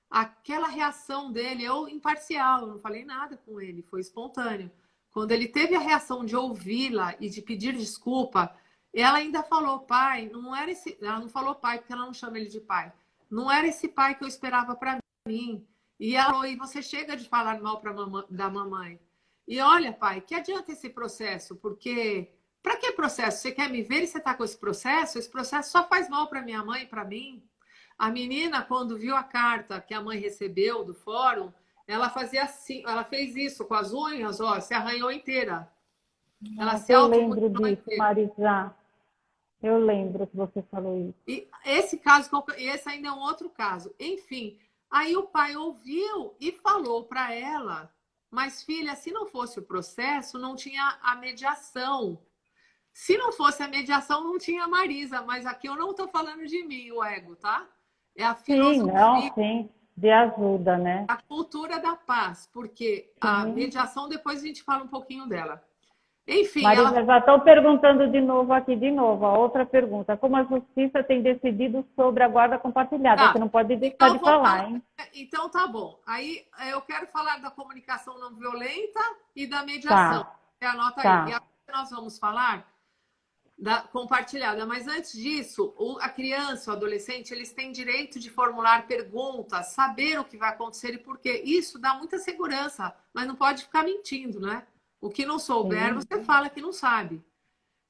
Aquela reação dele, eu imparcial, eu não falei nada com ele, foi espontâneo. Quando ele teve a reação de ouvi-la e de pedir desculpa, ela ainda falou: pai, não era esse. Ela não falou pai, porque ela não chama ele de pai. Não era esse pai que eu esperava para mim. E ela falou: e você chega de falar mal da mamãe. E olha, pai, que adianta esse processo? Porque para que processo? Você quer me ver e você está com esse processo? Esse processo só faz mal para minha mãe e para mim. A menina, quando viu a carta que a mãe recebeu do fórum, ela fazia assim, ela fez isso com as unhas, ó, se arranhou inteira. Ela se Eu lembro automutilou disso, inteira. Marisa. Eu lembro que você falou isso. E esse caso, esse ainda é um outro caso. Enfim, aí o pai ouviu e falou para ela: mas filha, se não fosse o processo, não tinha a mediação. Se não fosse a mediação, não tinha a Marisa. Mas aqui eu não estou falando de mim, o ego, tá? É a Sim, filosofia, não, sim, de ajuda, né? a cultura da paz, porque a Sim. mediação, depois a gente fala um pouquinho dela. Enfim, ela. Marisa, já estão perguntando de novo aqui, de novo, a outra pergunta. Como a justiça tem decidido sobre a guarda compartilhada? Você Tá. não pode deixar Então, de vou falar. falar, hein? Então, tá bom. Aí eu quero falar da comunicação não violenta e da mediação. Tá, Você anota aí. E tá. agora nós vamos falar da compartilhada. Mas antes disso, a criança, o adolescente, eles têm direito de formular perguntas, saber o que vai acontecer e por quê. Isso dá muita segurança, mas não pode ficar mentindo, né? O que não souber, Sim, você fala que não sabe.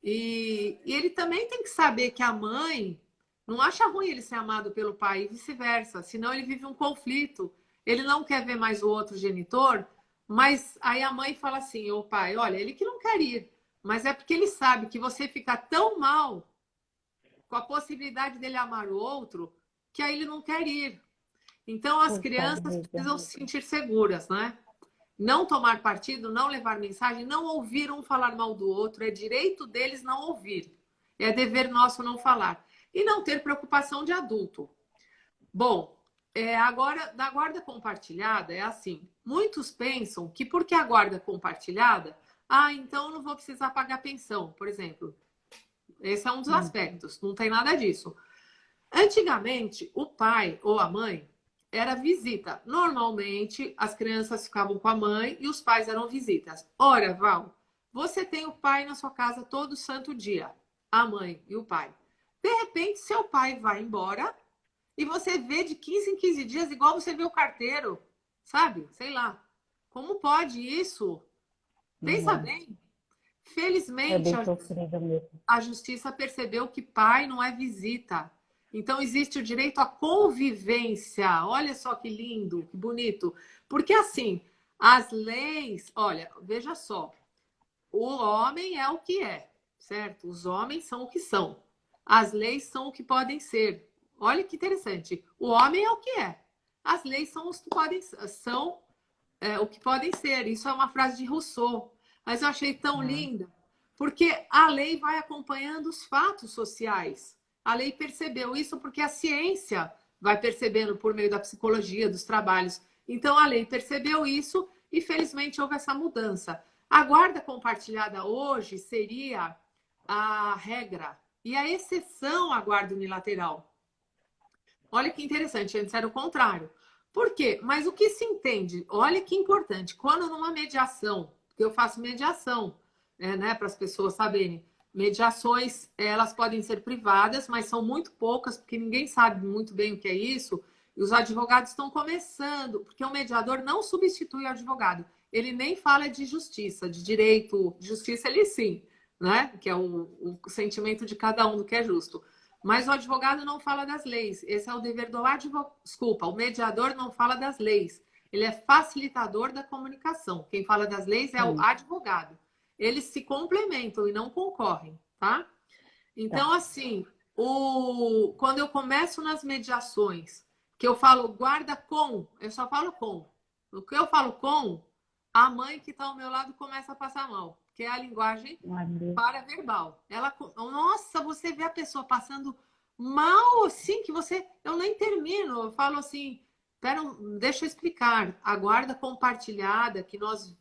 E ele também tem que saber que a mãe não acha ruim ele ser amado pelo pai e vice-versa, senão ele vive um conflito. Ele não quer ver mais o outro genitor, mas aí a mãe fala assim: ô pai, olha, ele que não quer ir, mas é porque ele sabe que você fica tão mal com a possibilidade dele amar o outro que aí ele não quer ir. Então as puxa crianças vida. precisam se sentir seguras, né? Não tomar partido, não levar mensagem, não ouvir um falar mal do outro. É direito deles não ouvir. É dever nosso não falar. E não ter preocupação de adulto. Bom, agora, da guarda compartilhada, é assim. Muitos pensam que porque a guarda compartilhada, então eu não vou precisar pagar pensão, por exemplo. Esse é um dos aspectos. Não tem nada disso. Antigamente, o pai ou a mãe era visita. Normalmente, as crianças ficavam com a mãe e os pais eram visitas. Ora, Val, você tem o pai na sua casa todo santo dia, a mãe e o pai. De repente, seu pai vai embora e você vê de 15 em 15 dias, igual você vê o carteiro, sabe? Sei lá. Como pode isso? Pensa Uhum. bem. É Felizmente, bem sofrido mesmo. a justiça percebeu que pai não é visita. Então, existe o direito à convivência. Olha só que lindo, que bonito. Porque, assim, as leis, olha, veja só, o homem é o que é, certo? Os homens são o que são. As leis são o que podem ser. Olha que interessante. O homem é o que é. As leis são os que podem são o que podem ser. Isso é uma frase de Rousseau. Mas eu achei tão Ah, linda, porque a lei vai acompanhando os fatos sociais. A lei percebeu isso porque a ciência vai percebendo por meio da psicologia, dos trabalhos. Então a lei percebeu isso e felizmente houve essa mudança. A guarda compartilhada hoje seria a regra e a exceção à guarda unilateral. Olha que interessante, antes era o contrário. Por quê? Mas o que se entende? Olha que importante. Quando numa mediação, porque eu faço mediação, né, para as pessoas saberem, mediações, elas podem ser privadas, mas são muito poucas, porque ninguém sabe muito bem o que é isso, e os advogados estão começando, porque o mediador não substitui o advogado. Ele nem fala de justiça, de direito, de justiça ele sim, né? Que é o sentimento de cada um do que é justo. Mas o advogado não fala das leis. Esse é o dever do advogado. Desculpa, o mediador não fala das leis. Ele é facilitador da comunicação. Quem fala das leis é o sim, advogado. Eles se complementam e não concorrem, tá? tá. Então, assim, quando eu começo nas mediações, que eu falo guarda com, eu só falo com. O que eu falo com, a mãe que está ao meu lado começa a passar mal, que é a linguagem Ai, meu Deus. paraverbal. Nossa, você vê a pessoa passando mal assim que você, eu nem termino, eu falo assim, pera, deixa eu explicar. A guarda compartilhada que nós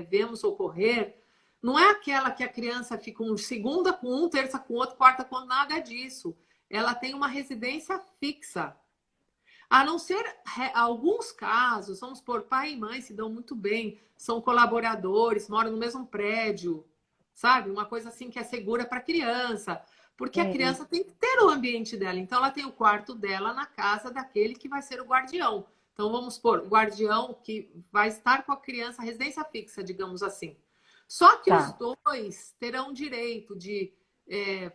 vemos ocorrer não é aquela que a criança fica segunda com um, terça com outro, quarta com outro, nada disso. Ela tem uma residência fixa. A não ser alguns casos, vamos por pai e mãe se dão muito bem, são colaboradores, moram no mesmo prédio, sabe? Uma coisa assim que é segura para a criança, porque a Sim, criança tem que ter o ambiente dela. Então, ela tem o quarto dela na casa daquele que vai ser o guardião. Então, vamos por o guardião que vai estar com a criança, residência fixa, digamos assim. Só que os tá. dois terão direito de,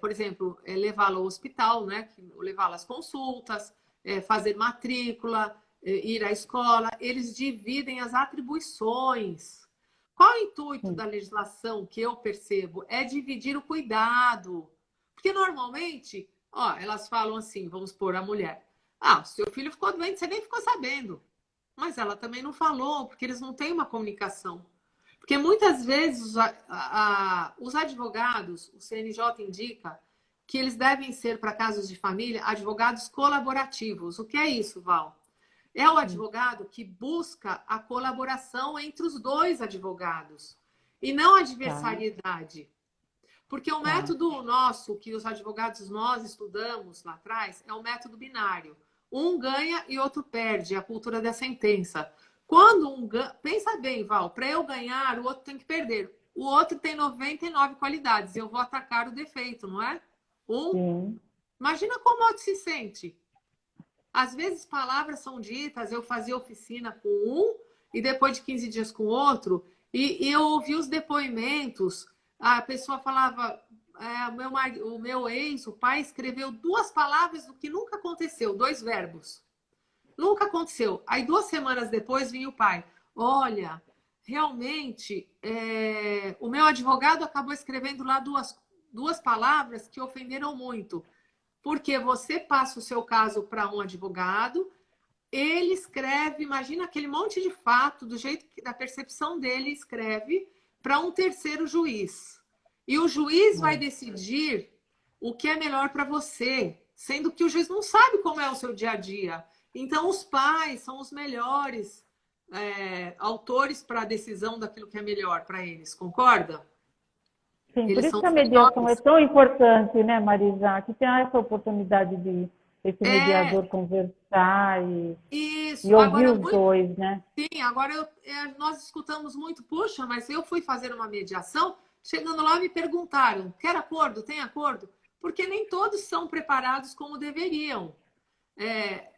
por exemplo, levá-la ao hospital, né? Levá-la às consultas, fazer matrícula, ir à escola, eles dividem as atribuições. Qual o intuito Sim. da legislação que eu percebo? É dividir o cuidado. Porque normalmente, ó, elas falam assim, vamos pôr a mulher. Seu filho ficou doente, você nem ficou sabendo. Mas ela também não falou, porque eles não têm uma comunicação. Porque muitas vezes os advogados, o CNJ indica, que eles devem ser, para casos de família, advogados colaborativos. O que é isso, Val? É o advogado que busca a colaboração entre os dois advogados e não a adversariedade. Porque o método nosso, que os advogados nós estudamos lá atrás, é o método binário. Um ganha e outro perde, a cultura da sentença. Quando um ganha... Pensa bem, Val, para eu ganhar, o outro tem que perder. O outro tem 99 qualidades, eu vou atacar o defeito, não é? Sim. Imagina como o outro se sente. Às vezes palavras são ditas, eu fazia oficina com um e depois de 15 dias com outro, e eu ouvi os depoimentos, a pessoa falava, o meu ex, o pai, escreveu 2 palavras do que nunca aconteceu, 2 verbos. Nunca aconteceu. Aí 2 semanas depois vinha o pai. Olha, realmente, o meu advogado acabou escrevendo lá duas palavras que ofenderam muito. Porque você passa o seu caso para um advogado, ele escreve, imagina aquele monte de fato, do jeito que, da percepção dele, escreve para um terceiro juiz. E o juiz vai decidir o que é melhor para você, sendo que o juiz não sabe como é o seu dia a dia. Então, os pais são os melhores autores para a decisão daquilo que é melhor para eles, concorda? Sim, por Eles isso são que a os mediação é melhores. tão importante, né, Marisa? Que tem essa oportunidade de esse mediador conversar e Isso. ouvir Agora, os dois, né? sim, agora nós escutamos muito, puxa, mas eu fui fazer uma mediação, chegando lá me perguntaram, quer acordo? Tem acordo? Porque nem todos são preparados como deveriam.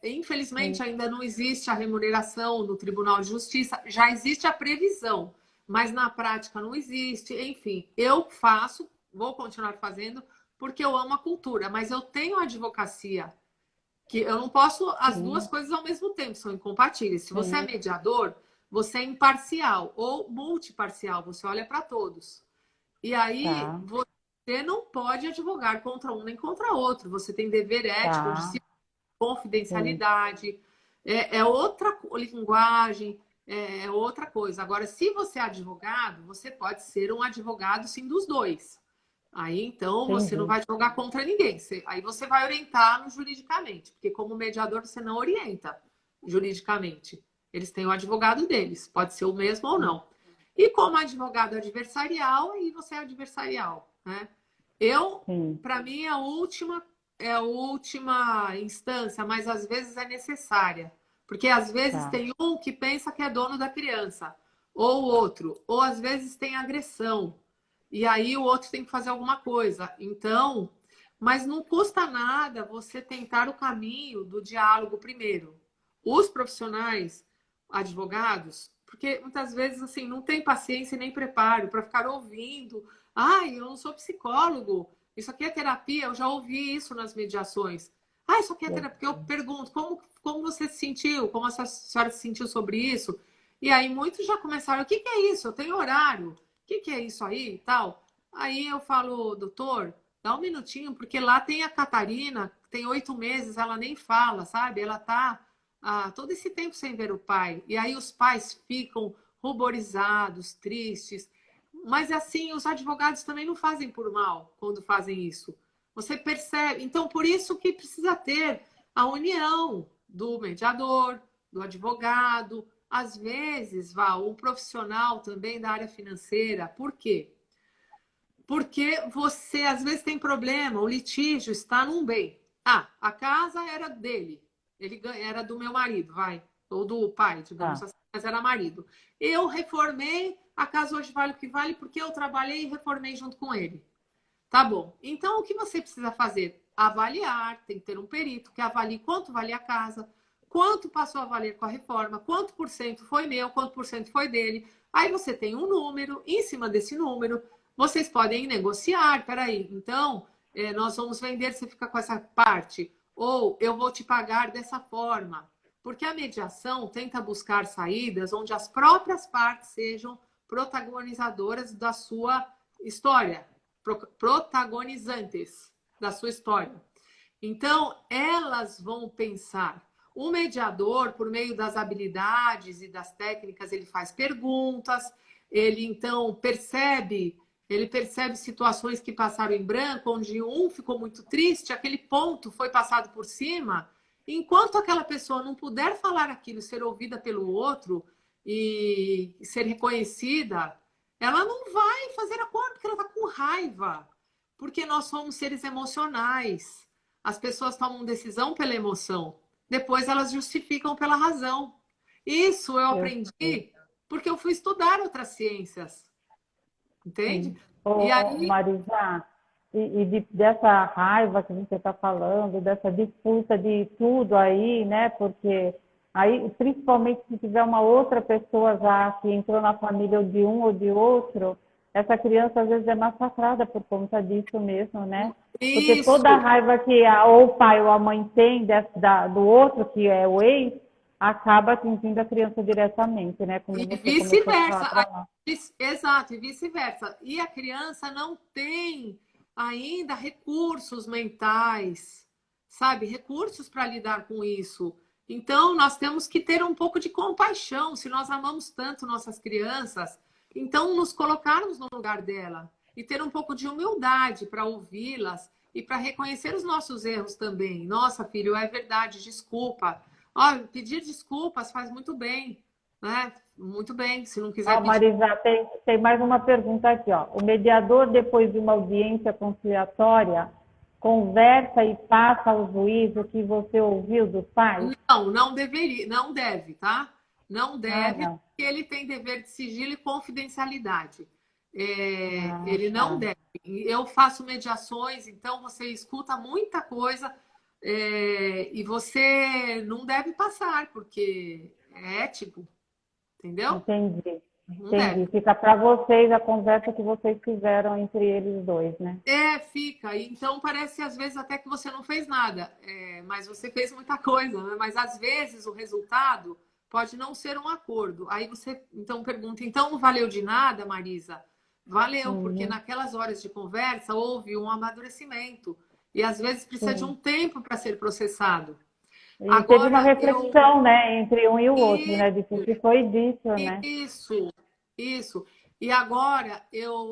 Infelizmente, ainda não existe a remuneração no Tribunal de Justiça, já existe a previsão, mas na prática não existe. Enfim, eu faço, vou continuar fazendo, porque eu amo a cultura, mas eu tenho a advocacia, que eu não posso as duas Sim, coisas ao mesmo tempo, são incompatíveis. Se você é sim, mediador, você é imparcial ou multiparcial, você olha para todos. E aí, tá, você não pode advogar contra um nem contra outro, você tem dever ético de tá, sim, confidencialidade, é outra linguagem, é outra coisa. Agora, se você é advogado, você pode ser um advogado, sim, dos dois. Aí, então, você não entendi. vai advogar contra ninguém. Aí você vai orientar no juridicamente, porque como mediador você não orienta juridicamente. Eles têm o advogado deles, pode ser o mesmo ou não. E como advogado adversarial, aí você é adversarial, né? Sim, Para mim, é a última instância, mas às vezes é necessária. Porque às vezes tá, tem um que pensa que é dono da criança, ou outro, ou às vezes tem agressão. E aí o outro tem que fazer alguma coisa. Então, mas não custa nada você tentar o caminho do diálogo primeiro. Os profissionais, advogados, porque muitas vezes assim não tem paciência nem preparo para ficar ouvindo. Ai, eu não sou psicólogo. Isso aqui é terapia, eu já ouvi isso nas mediações. Ah, isso aqui é terapia. Eu pergunto, como você se sentiu? Como a senhora se sentiu sobre isso? E aí muitos já começaram, o que é isso? Eu tenho horário. O que é isso aí e tal? Aí eu falo, doutor, dá um minutinho, porque lá tem a Catarina, tem 8 meses, ela nem fala, sabe? Ela tá todo esse tempo sem ver o pai. E aí os pais ficam ruborizados, tristes. Mas assim, os advogados também não fazem por mal quando fazem isso. Você percebe? Então, por isso que precisa ter a união do mediador, do advogado, às vezes, Val, um profissional também da área financeira. Por quê? Porque você às vezes tem problema, o litígio está num bem. A casa era dele, era do meu marido, vai, ou do pai, digamos tá, assim, mas era marido. Eu reformei, a casa hoje vale o que vale porque eu trabalhei e reformei junto com ele. Tá bom. Então, o que você precisa fazer? Avaliar, tem que ter um perito que avalie quanto vale a casa, quanto passou a valer com a reforma, quanto por cento foi meu, quanto por cento foi dele. Aí você tem um número, em cima desse número, vocês podem negociar. Peraí, então, nós vamos vender, você fica com essa parte. Ou eu vou te pagar dessa forma. Porque a mediação tenta buscar saídas onde as próprias partes sejam protagonizadoras da sua história, protagonizantes da sua história. Então, elas vão pensar. O mediador, por meio das habilidades e das técnicas, ele faz perguntas, ele então percebe Ele percebe situações que passaram em branco, onde um ficou muito triste, aquele ponto foi passado por cima. Enquanto aquela pessoa não puder falar aquilo, ser ouvida pelo outro e ser reconhecida, ela não vai fazer acordo, porque ela está com raiva. Porque nós somos seres emocionais. As pessoas tomam decisão pela emoção. Depois elas justificam pela razão. Isso eu Eu sei. aprendi porque eu fui estudar outras ciências. Entende? Sim. E Ô, aí, Marisa, dessa raiva que você está falando, dessa disputa de tudo aí, né? Porque aí, principalmente se tiver uma outra pessoa já que entrou na família ou de um ou de outro, essa criança às vezes é massacrada por conta disso mesmo, né? Porque toda a isso, raiva que ou o pai ou a mãe tem do outro, que é o ex, acaba atingindo a criança diretamente, né? Como e você começou a falar vice-versa. para nós. Exato, e vice-versa. E a criança não tem ainda recursos mentais, sabe? Recursos para lidar com isso. Então, nós temos que ter um pouco de compaixão. Se nós amamos tanto nossas crianças, então nos colocarmos no lugar dela e ter um pouco de humildade para ouvi-las e para reconhecer os nossos erros também. Nossa, filho, é verdade, desculpa. Ó, pedir desculpas faz muito bem, né? Muito bem. Se não quiser Ó, pedir. Marisa, tem mais uma pergunta aqui, ó. O mediador, depois de uma audiência conciliatória, conversa e passa ao juiz o que você ouviu dos pais? Não, não deveria, não deve, tá? Não Ah, deve, não. porque ele tem dever de sigilo e confidencialidade. Ah, Ele não tá. deve. Eu faço mediações, então você escuta muita coisa e você não deve passar, porque é ético, entendeu? Entendi. Não deve. Entendi. Fica para vocês a conversa que vocês fizeram entre eles dois, né? Fica. Então parece às vezes até que você não fez nada, mas você fez muita coisa, né? Mas às vezes o resultado pode não ser um acordo. Aí você então pergunta, então não valeu de nada, Marisa? Valeu, porque Uhum. naquelas horas de conversa houve um amadurecimento e às vezes precisa de Sim. um tempo para ser processado. E teve uma Agora eu reflexão, né, entre um e o outro, isso, né, de que foi disso, né? isso, isso. E agora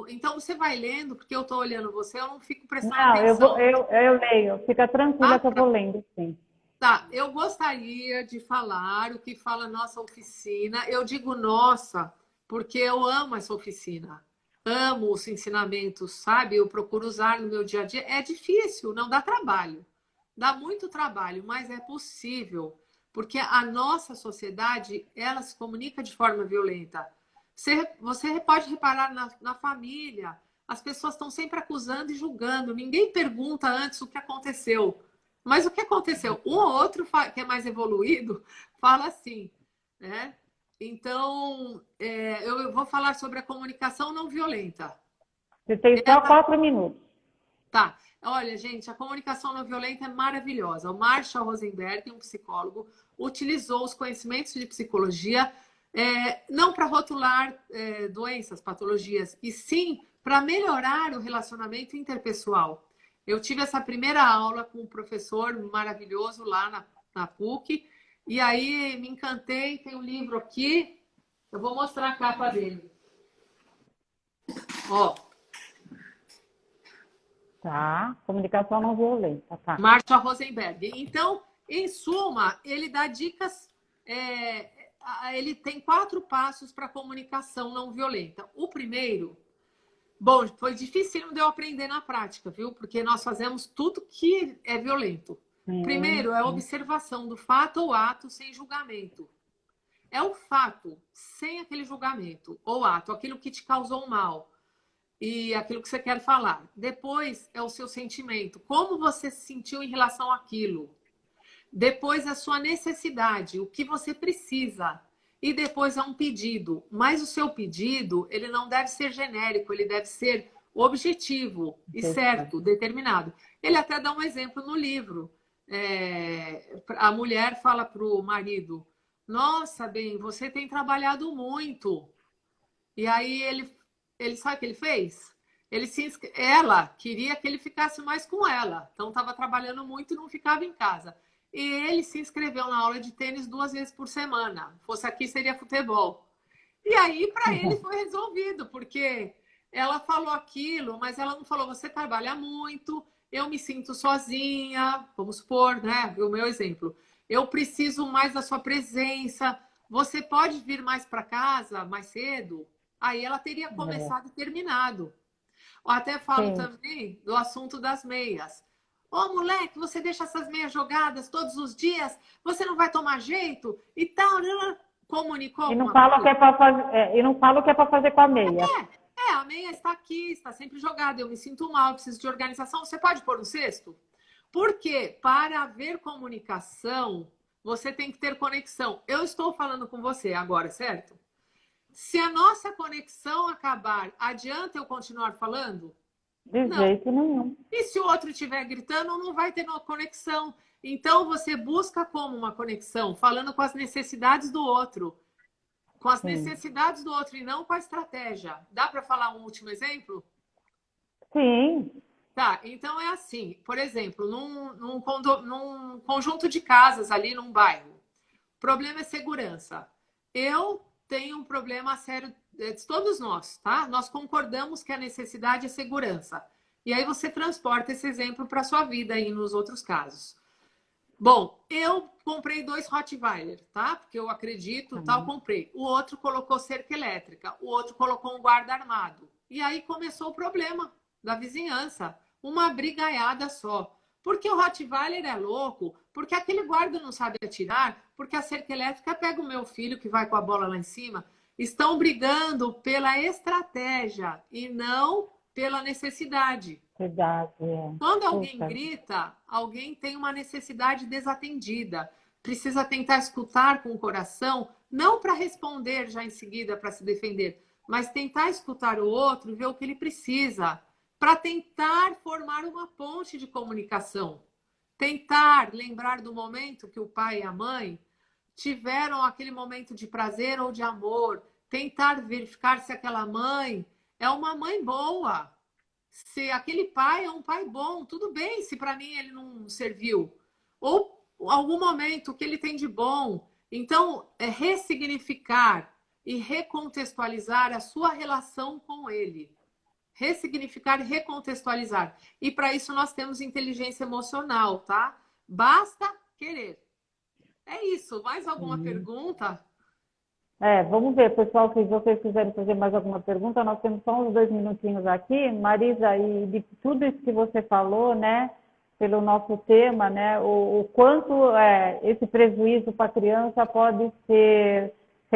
então você vai lendo, porque eu estou olhando você, eu não fico prestando Não, atenção. eu leio. Fica tranquila Ah, que eu vou lendo, sim. tá, eu gostaria de falar o que fala a nossa oficina. Eu digo nossa, porque eu amo essa oficina. Amo os ensinamentos, sabe? Eu procuro usar no meu dia a dia. É difícil, não dá trabalho. Dá muito trabalho, mas é possível. Porque a nossa sociedade, ela se comunica de forma violenta. Você pode reparar na família, as pessoas estão sempre acusando e julgando. Ninguém pergunta antes o que aconteceu. Mas o que aconteceu? Um ou outro que é mais evoluído fala assim, né? Então, eu vou falar sobre a comunicação não violenta. Você tem só 4 minutos. Tá. Olha, gente, a comunicação não violenta é maravilhosa. O Marshall Rosenberg, um psicólogo, utilizou os conhecimentos de psicologia não para rotular doenças, patologias, e sim para melhorar o relacionamento interpessoal. Eu tive essa primeira aula com um professor maravilhoso lá na PUC, e aí me encantei. Tem um livro aqui, eu vou mostrar a capa dele. Ó, Tá? Comunicação não violenta, tá? Marshall Rosenberg. Então, em suma, ele dá dicas. Ele tem 4 passos para a comunicação não violenta. O primeiro, bom, foi difícil de eu aprender na prática, viu? Porque nós fazemos tudo que é violento. Sim, Primeiro é a sim. observação do fato ou ato sem julgamento. É o fato sem aquele julgamento ou ato, aquilo que te causou mal e aquilo que você quer falar. Depois é o seu sentimento, como você se sentiu em relação àquilo. Depois a sua necessidade, o que você precisa. E depois é um pedido. Mas o seu pedido, ele não deve ser genérico, ele deve ser objetivo e Entendi. certo, determinado. Ele até dá um exemplo no livro. A mulher fala para o marido: Nossa, bem, você tem trabalhado muito. E aí ele sabe o que ele fez? Ela queria que ele ficasse mais com ela, então estava trabalhando muito e não ficava em casa. E ele se inscreveu na aula de tênis 2 vezes por semana. Fosse aqui, seria futebol. E aí, para ele, foi resolvido, porque ela falou aquilo, mas ela não falou, você trabalha muito, eu me sinto sozinha, vamos supor, né? O meu exemplo. Eu preciso mais da sua presença. Você pode vir mais para casa mais cedo? Aí ela teria É, começado e terminado. Eu até falo sim. também do assunto das meias. Ô, moleque, você deixa essas meias jogadas todos os dias, você não vai tomar jeito e tal. Comunicou E não alguma fala o que coisa? é para fazer, e não fala o que é para fazer com a meia. A meia está aqui, está sempre jogada, eu me sinto mal, eu preciso de organização. Você pode pôr no cesto? Porque para haver comunicação, você tem que ter conexão. Eu estou falando com você agora, certo? Se a nossa conexão acabar, adianta eu continuar falando? De Não. jeito nenhum. E se o outro estiver gritando, não vai ter conexão. Então você busca como uma conexão, falando com as necessidades do outro, com as Sim. necessidades do outro e não com a estratégia. Dá para falar um último exemplo? Sim. Tá, então é assim, por exemplo, num conjunto de casas ali num bairro, o problema é segurança. Eu tenho um problema sério, todos nós, tá? Nós concordamos que a necessidade é segurança. E aí você transporta esse exemplo para a sua vida aí nos outros casos. Bom, eu comprei 2 Rottweiler, tá? Porque eu acredito, tal, comprei. O outro colocou cerca elétrica, o outro colocou um guarda armado. E aí começou o problema da vizinhança, uma brigaiada só. Porque o Rottweiler é louco, porque aquele guarda não sabe atirar, porque a cerca elétrica pega o meu filho que vai com a bola lá em cima. Estão brigando pela estratégia e não pela necessidade. Verdade. É. Quando alguém Puxa. grita, alguém tem uma necessidade desatendida. Precisa tentar escutar com o coração, não para responder já em seguida, para se defender, mas tentar escutar o outro e ver o que ele precisa, para tentar formar uma ponte de comunicação. Tentar lembrar do momento que o pai e a mãe tiveram aquele momento de prazer ou de amor. Tentar verificar se aquela mãe é uma mãe boa, se aquele pai é um pai bom, tudo bem se para mim ele não serviu. Ou algum momento que ele tem de bom. Então, é ressignificar e recontextualizar a sua relação com ele. Ressignificar e recontextualizar. E para isso nós temos inteligência emocional, tá? Basta querer. É isso. Mais alguma pergunta? Vamos ver, pessoal, se vocês quiserem fazer mais alguma pergunta, nós temos só uns 2 minutinhos aqui. Marisa, e de tudo isso que você falou, né, pelo nosso tema, né, o quanto esse prejuízo para a criança pode ser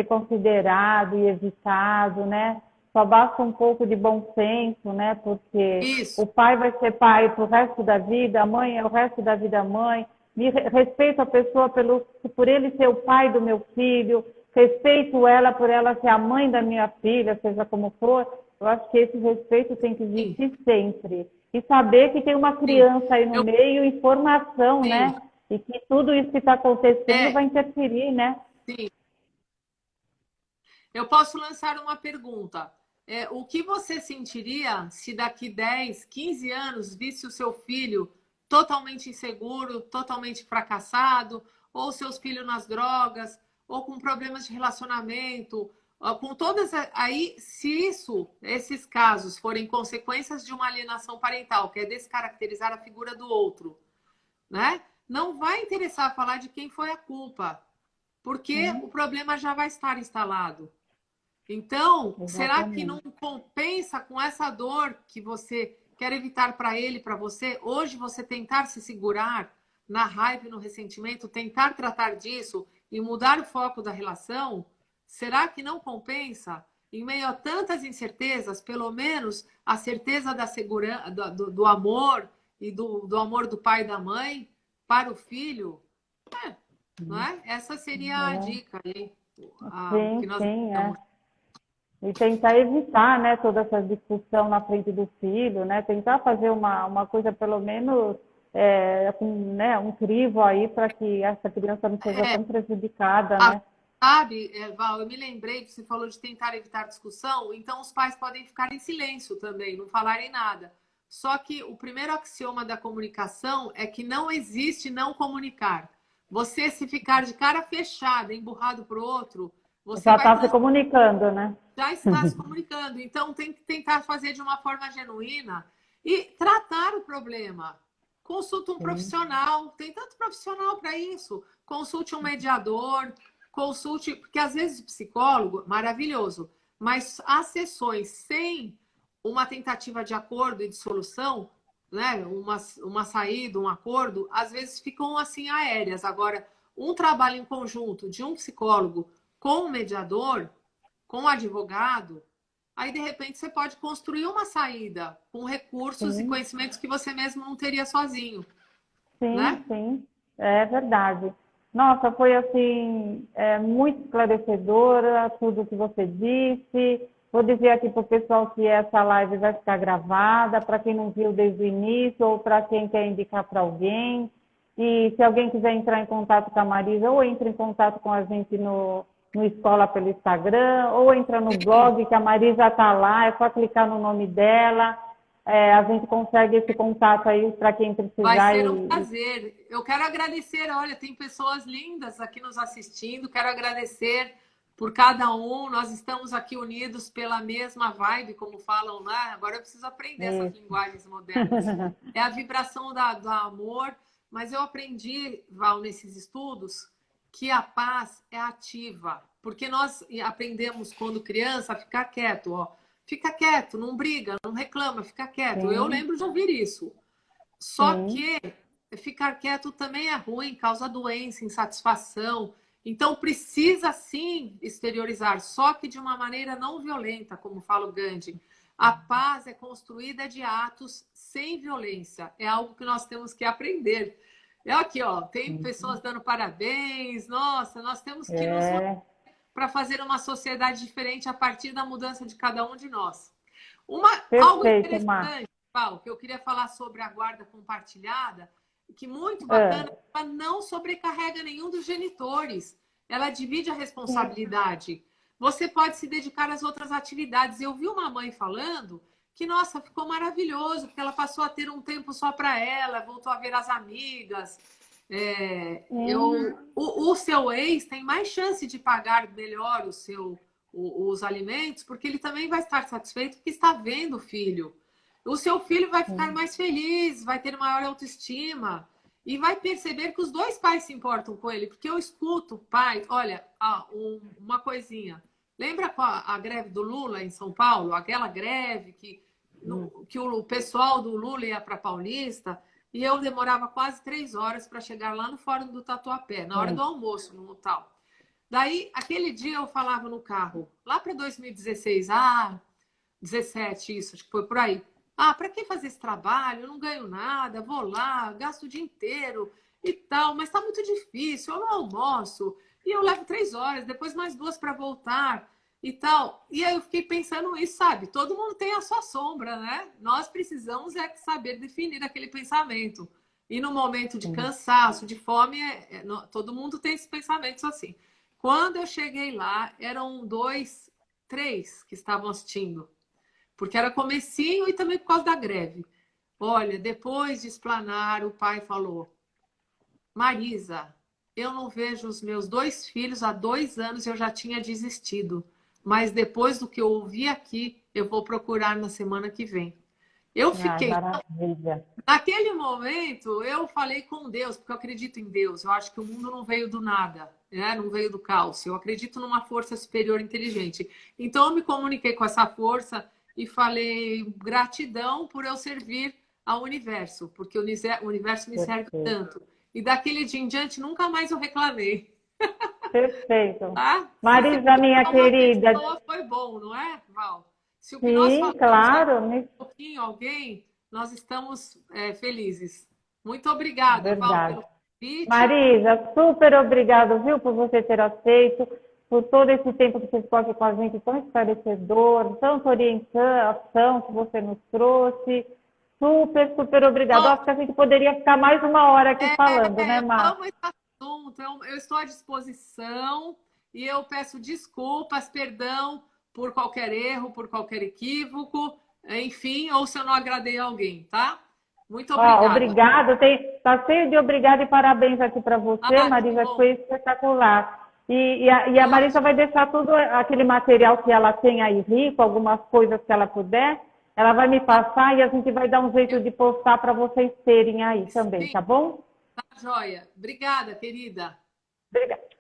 considerado e evitado, né? Só basta um pouco de bom senso, né, porque Isso. o pai vai ser pai para o resto da vida, a mãe é o resto da vida mãe. Respeito a pessoa por ele ser o pai do meu filho, respeito ela por ela ser a mãe da minha filha, seja como for. Eu acho que esse respeito tem que Sim. existir sempre. E saber que tem uma Sim. criança aí no meio, informação, Sim. né? E que tudo isso que está acontecendo vai interferir, né? Sim. Eu posso lançar uma pergunta. O que você sentiria se daqui 10, 15 anos visse o seu filho totalmente inseguro, totalmente fracassado, ou seus filhos nas drogas, ou com problemas de relacionamento, com todas aí, se esses casos forem consequências de uma alienação parental, que é descaracterizar a figura do outro, né? Não vai interessar falar de quem foi a culpa, porque o problema já vai estar instalado. Então, será que não compensa com essa dor que você quer evitar para ele, para você, hoje você tentar se segurar na raiva e no ressentimento, tentar tratar disso e mudar o foco da relação? Será que não compensa? Em meio a tantas incertezas, pelo menos a certeza da segurança, do amor e do amor do pai e da mãe para o filho? Não é? Essa seria a dica aí, que nós temos. E tentar evitar, né, toda essa discussão na frente do filho, né? Tentar fazer uma coisa, pelo menos, um crivo aí para que essa criança não seja tão prejudicada, né? Sabe, Val, eu me lembrei que você falou de tentar evitar discussão, então os pais podem ficar em silêncio também, não falarem nada. Só que o primeiro axioma da comunicação é que não existe não comunicar. Você, se ficar de cara fechada, emburrado para o outro, Você Já vai está se comunicando, né? já está se comunicando. Então, tem que tentar fazer de uma forma genuína e tratar o problema. Consulta um Sim, profissional, tem tanto profissional para isso. Consulte um mediador, consulte, porque às vezes o psicólogo, maravilhoso, mas as sessões sem uma tentativa de acordo e de solução, né, uma saída, um acordo, às vezes ficam assim aéreas. Agora, um trabalho em conjunto de um psicólogo com um mediador, com um advogado, aí de repente você pode construir uma saída com recursos e sim, conhecimentos que você mesmo não teria sozinho, sim, né? sim, é verdade. Nossa, foi assim, muito esclarecedora tudo que você disse. Vou dizer aqui para o pessoal que essa live vai ficar gravada, para quem não viu desde o início ou para quem quer indicar para alguém. E se alguém quiser entrar em contato com a Marisa, ou entra em contato com a gente no Escola pelo Instagram, ou entra no Sim, blog, que a Marisa está lá, é só clicar no nome dela. A gente consegue esse contato aí para quem vai precisar ser um e prazer. Eu quero agradecer, olha, tem pessoas lindas aqui nos assistindo, quero agradecer por cada um. Nós estamos aqui unidos pela mesma vibe, como falam lá. Agora eu preciso aprender essas isso. linguagens modernas. É a vibração do amor, mas eu aprendi, Val, nesses estudos, que a paz é ativa, porque nós aprendemos quando criança a ficar quieto, ó. Fica quieto, não briga, não reclama, fica quieto. Eu Sim, lembro de ouvir isso. Só sim, que ficar quieto também é ruim, causa doença, insatisfação. Então precisa sim exteriorizar, só que de uma maneira não violenta, como fala o Gandhi. A paz é construída de atos sem violência. É algo que nós temos que aprender. É aqui, ó, tem sim. pessoas dando parabéns. Nossa, nós temos que nos É, para fazer uma sociedade diferente a partir da mudança de cada um de nós. Algo perfeito, Mar. interessante, Paulo, que eu queria falar sobre a guarda compartilhada, que muito É, bacana, ela não sobrecarrega nenhum dos genitores. Ela divide a sim, responsabilidade. Você pode se dedicar às outras atividades. Eu vi uma mãe falando que, nossa, ficou maravilhoso, porque ela passou a ter um tempo só para ela, voltou a ver as amigas. sim, O seu ex tem mais chance de pagar melhor os alimentos, porque ele também vai estar satisfeito porque está vendo o filho. O seu filho vai ficar sim, mais feliz, vai ter maior autoestima e vai perceber que os dois pais se importam com ele, porque eu escuto pai, olha, uma coisinha. Lembra com a greve do Lula em São Paulo? Aquela greve que o pessoal do Lula ia para Paulista e eu demorava quase 3 horas para chegar lá no Fórum do Tatuapé, na hora do sim, almoço, no tal. Daí, aquele dia eu falava no carro, lá para 2016, 17, isso, acho que foi por aí. Para que fazer esse trabalho? Eu não ganho nada, vou lá, gasto o dia inteiro e tal, mas está muito difícil, eu não almoço, e eu levo 3 horas, depois mais 2 para voltar e tal. E aí eu fiquei pensando isso, sabe? Todo mundo tem a sua sombra, né? Nós precisamos saber definir aquele pensamento. E no momento de sim. cansaço, de fome, todo mundo tem esses pensamentos assim. Quando eu cheguei lá, eram dois, três que estavam assistindo, porque era comecinho e também por causa da greve. Olha, depois de explanar, o pai falou: Marisa, eu não vejo os meus 2 filhos há 2 anos, eu já tinha desistido. Mas depois do que eu ouvi aqui, eu vou procurar na semana que vem. Eu Ai, fiquei. maravilha. Naquele momento, eu falei com Deus, porque eu acredito em Deus. Eu acho que o mundo não veio do nada, né? Não veio do caos. Eu acredito numa força superior inteligente. Então, eu me comuniquei com essa força e falei gratidão por eu servir ao universo, porque o universo me serve Perfeito. tanto. E daquele dia em diante, nunca mais eu reclamei. Perfeito. Tá? Se Marisa, servir minha para uma querida, pessoa, foi bom, não é, Val? Se o que nós sim, falamos já claro, um pouquinho alguém, nós estamos felizes. Muito obrigada, Val, verdade. pelo convite. Marisa, super obrigado, viu, por você ter aceito, por todo esse tempo que você ficou aqui com a gente, tão esclarecedor, tanta orientação que você nos trouxe. Super, super obrigado. Bom, Acho que a gente poderia ficar mais uma hora aqui falando, né, eu Mar? amo esse assunto, eu estou à disposição e eu peço desculpas, perdão por qualquer erro, por qualquer equívoco, enfim, ou se eu não agradei alguém, tá? Muito Ó, obrigada. obrigado. Tá cheio de obrigado e parabéns aqui para você, Que Marisa, que bom. foi espetacular. E a Marisa vai deixar todo aquele material que ela tem aí rico, algumas coisas que ela puder, ela vai me passar e a gente vai dar um jeito de postar para vocês terem aí também, Sim, tá bom? tá joia. Obrigada, querida.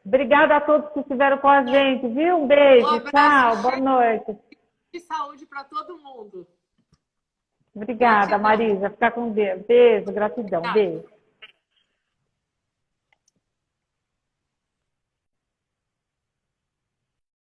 Obrigada a todos que estiveram com a gente, viu? Um Um beijo, abraço tchau, boa cheio noite. de saúde para todo mundo. Obrigada, Gratidão. Marisa. Fica com Deus. Beijo, gratidão, Obrigada. beijo.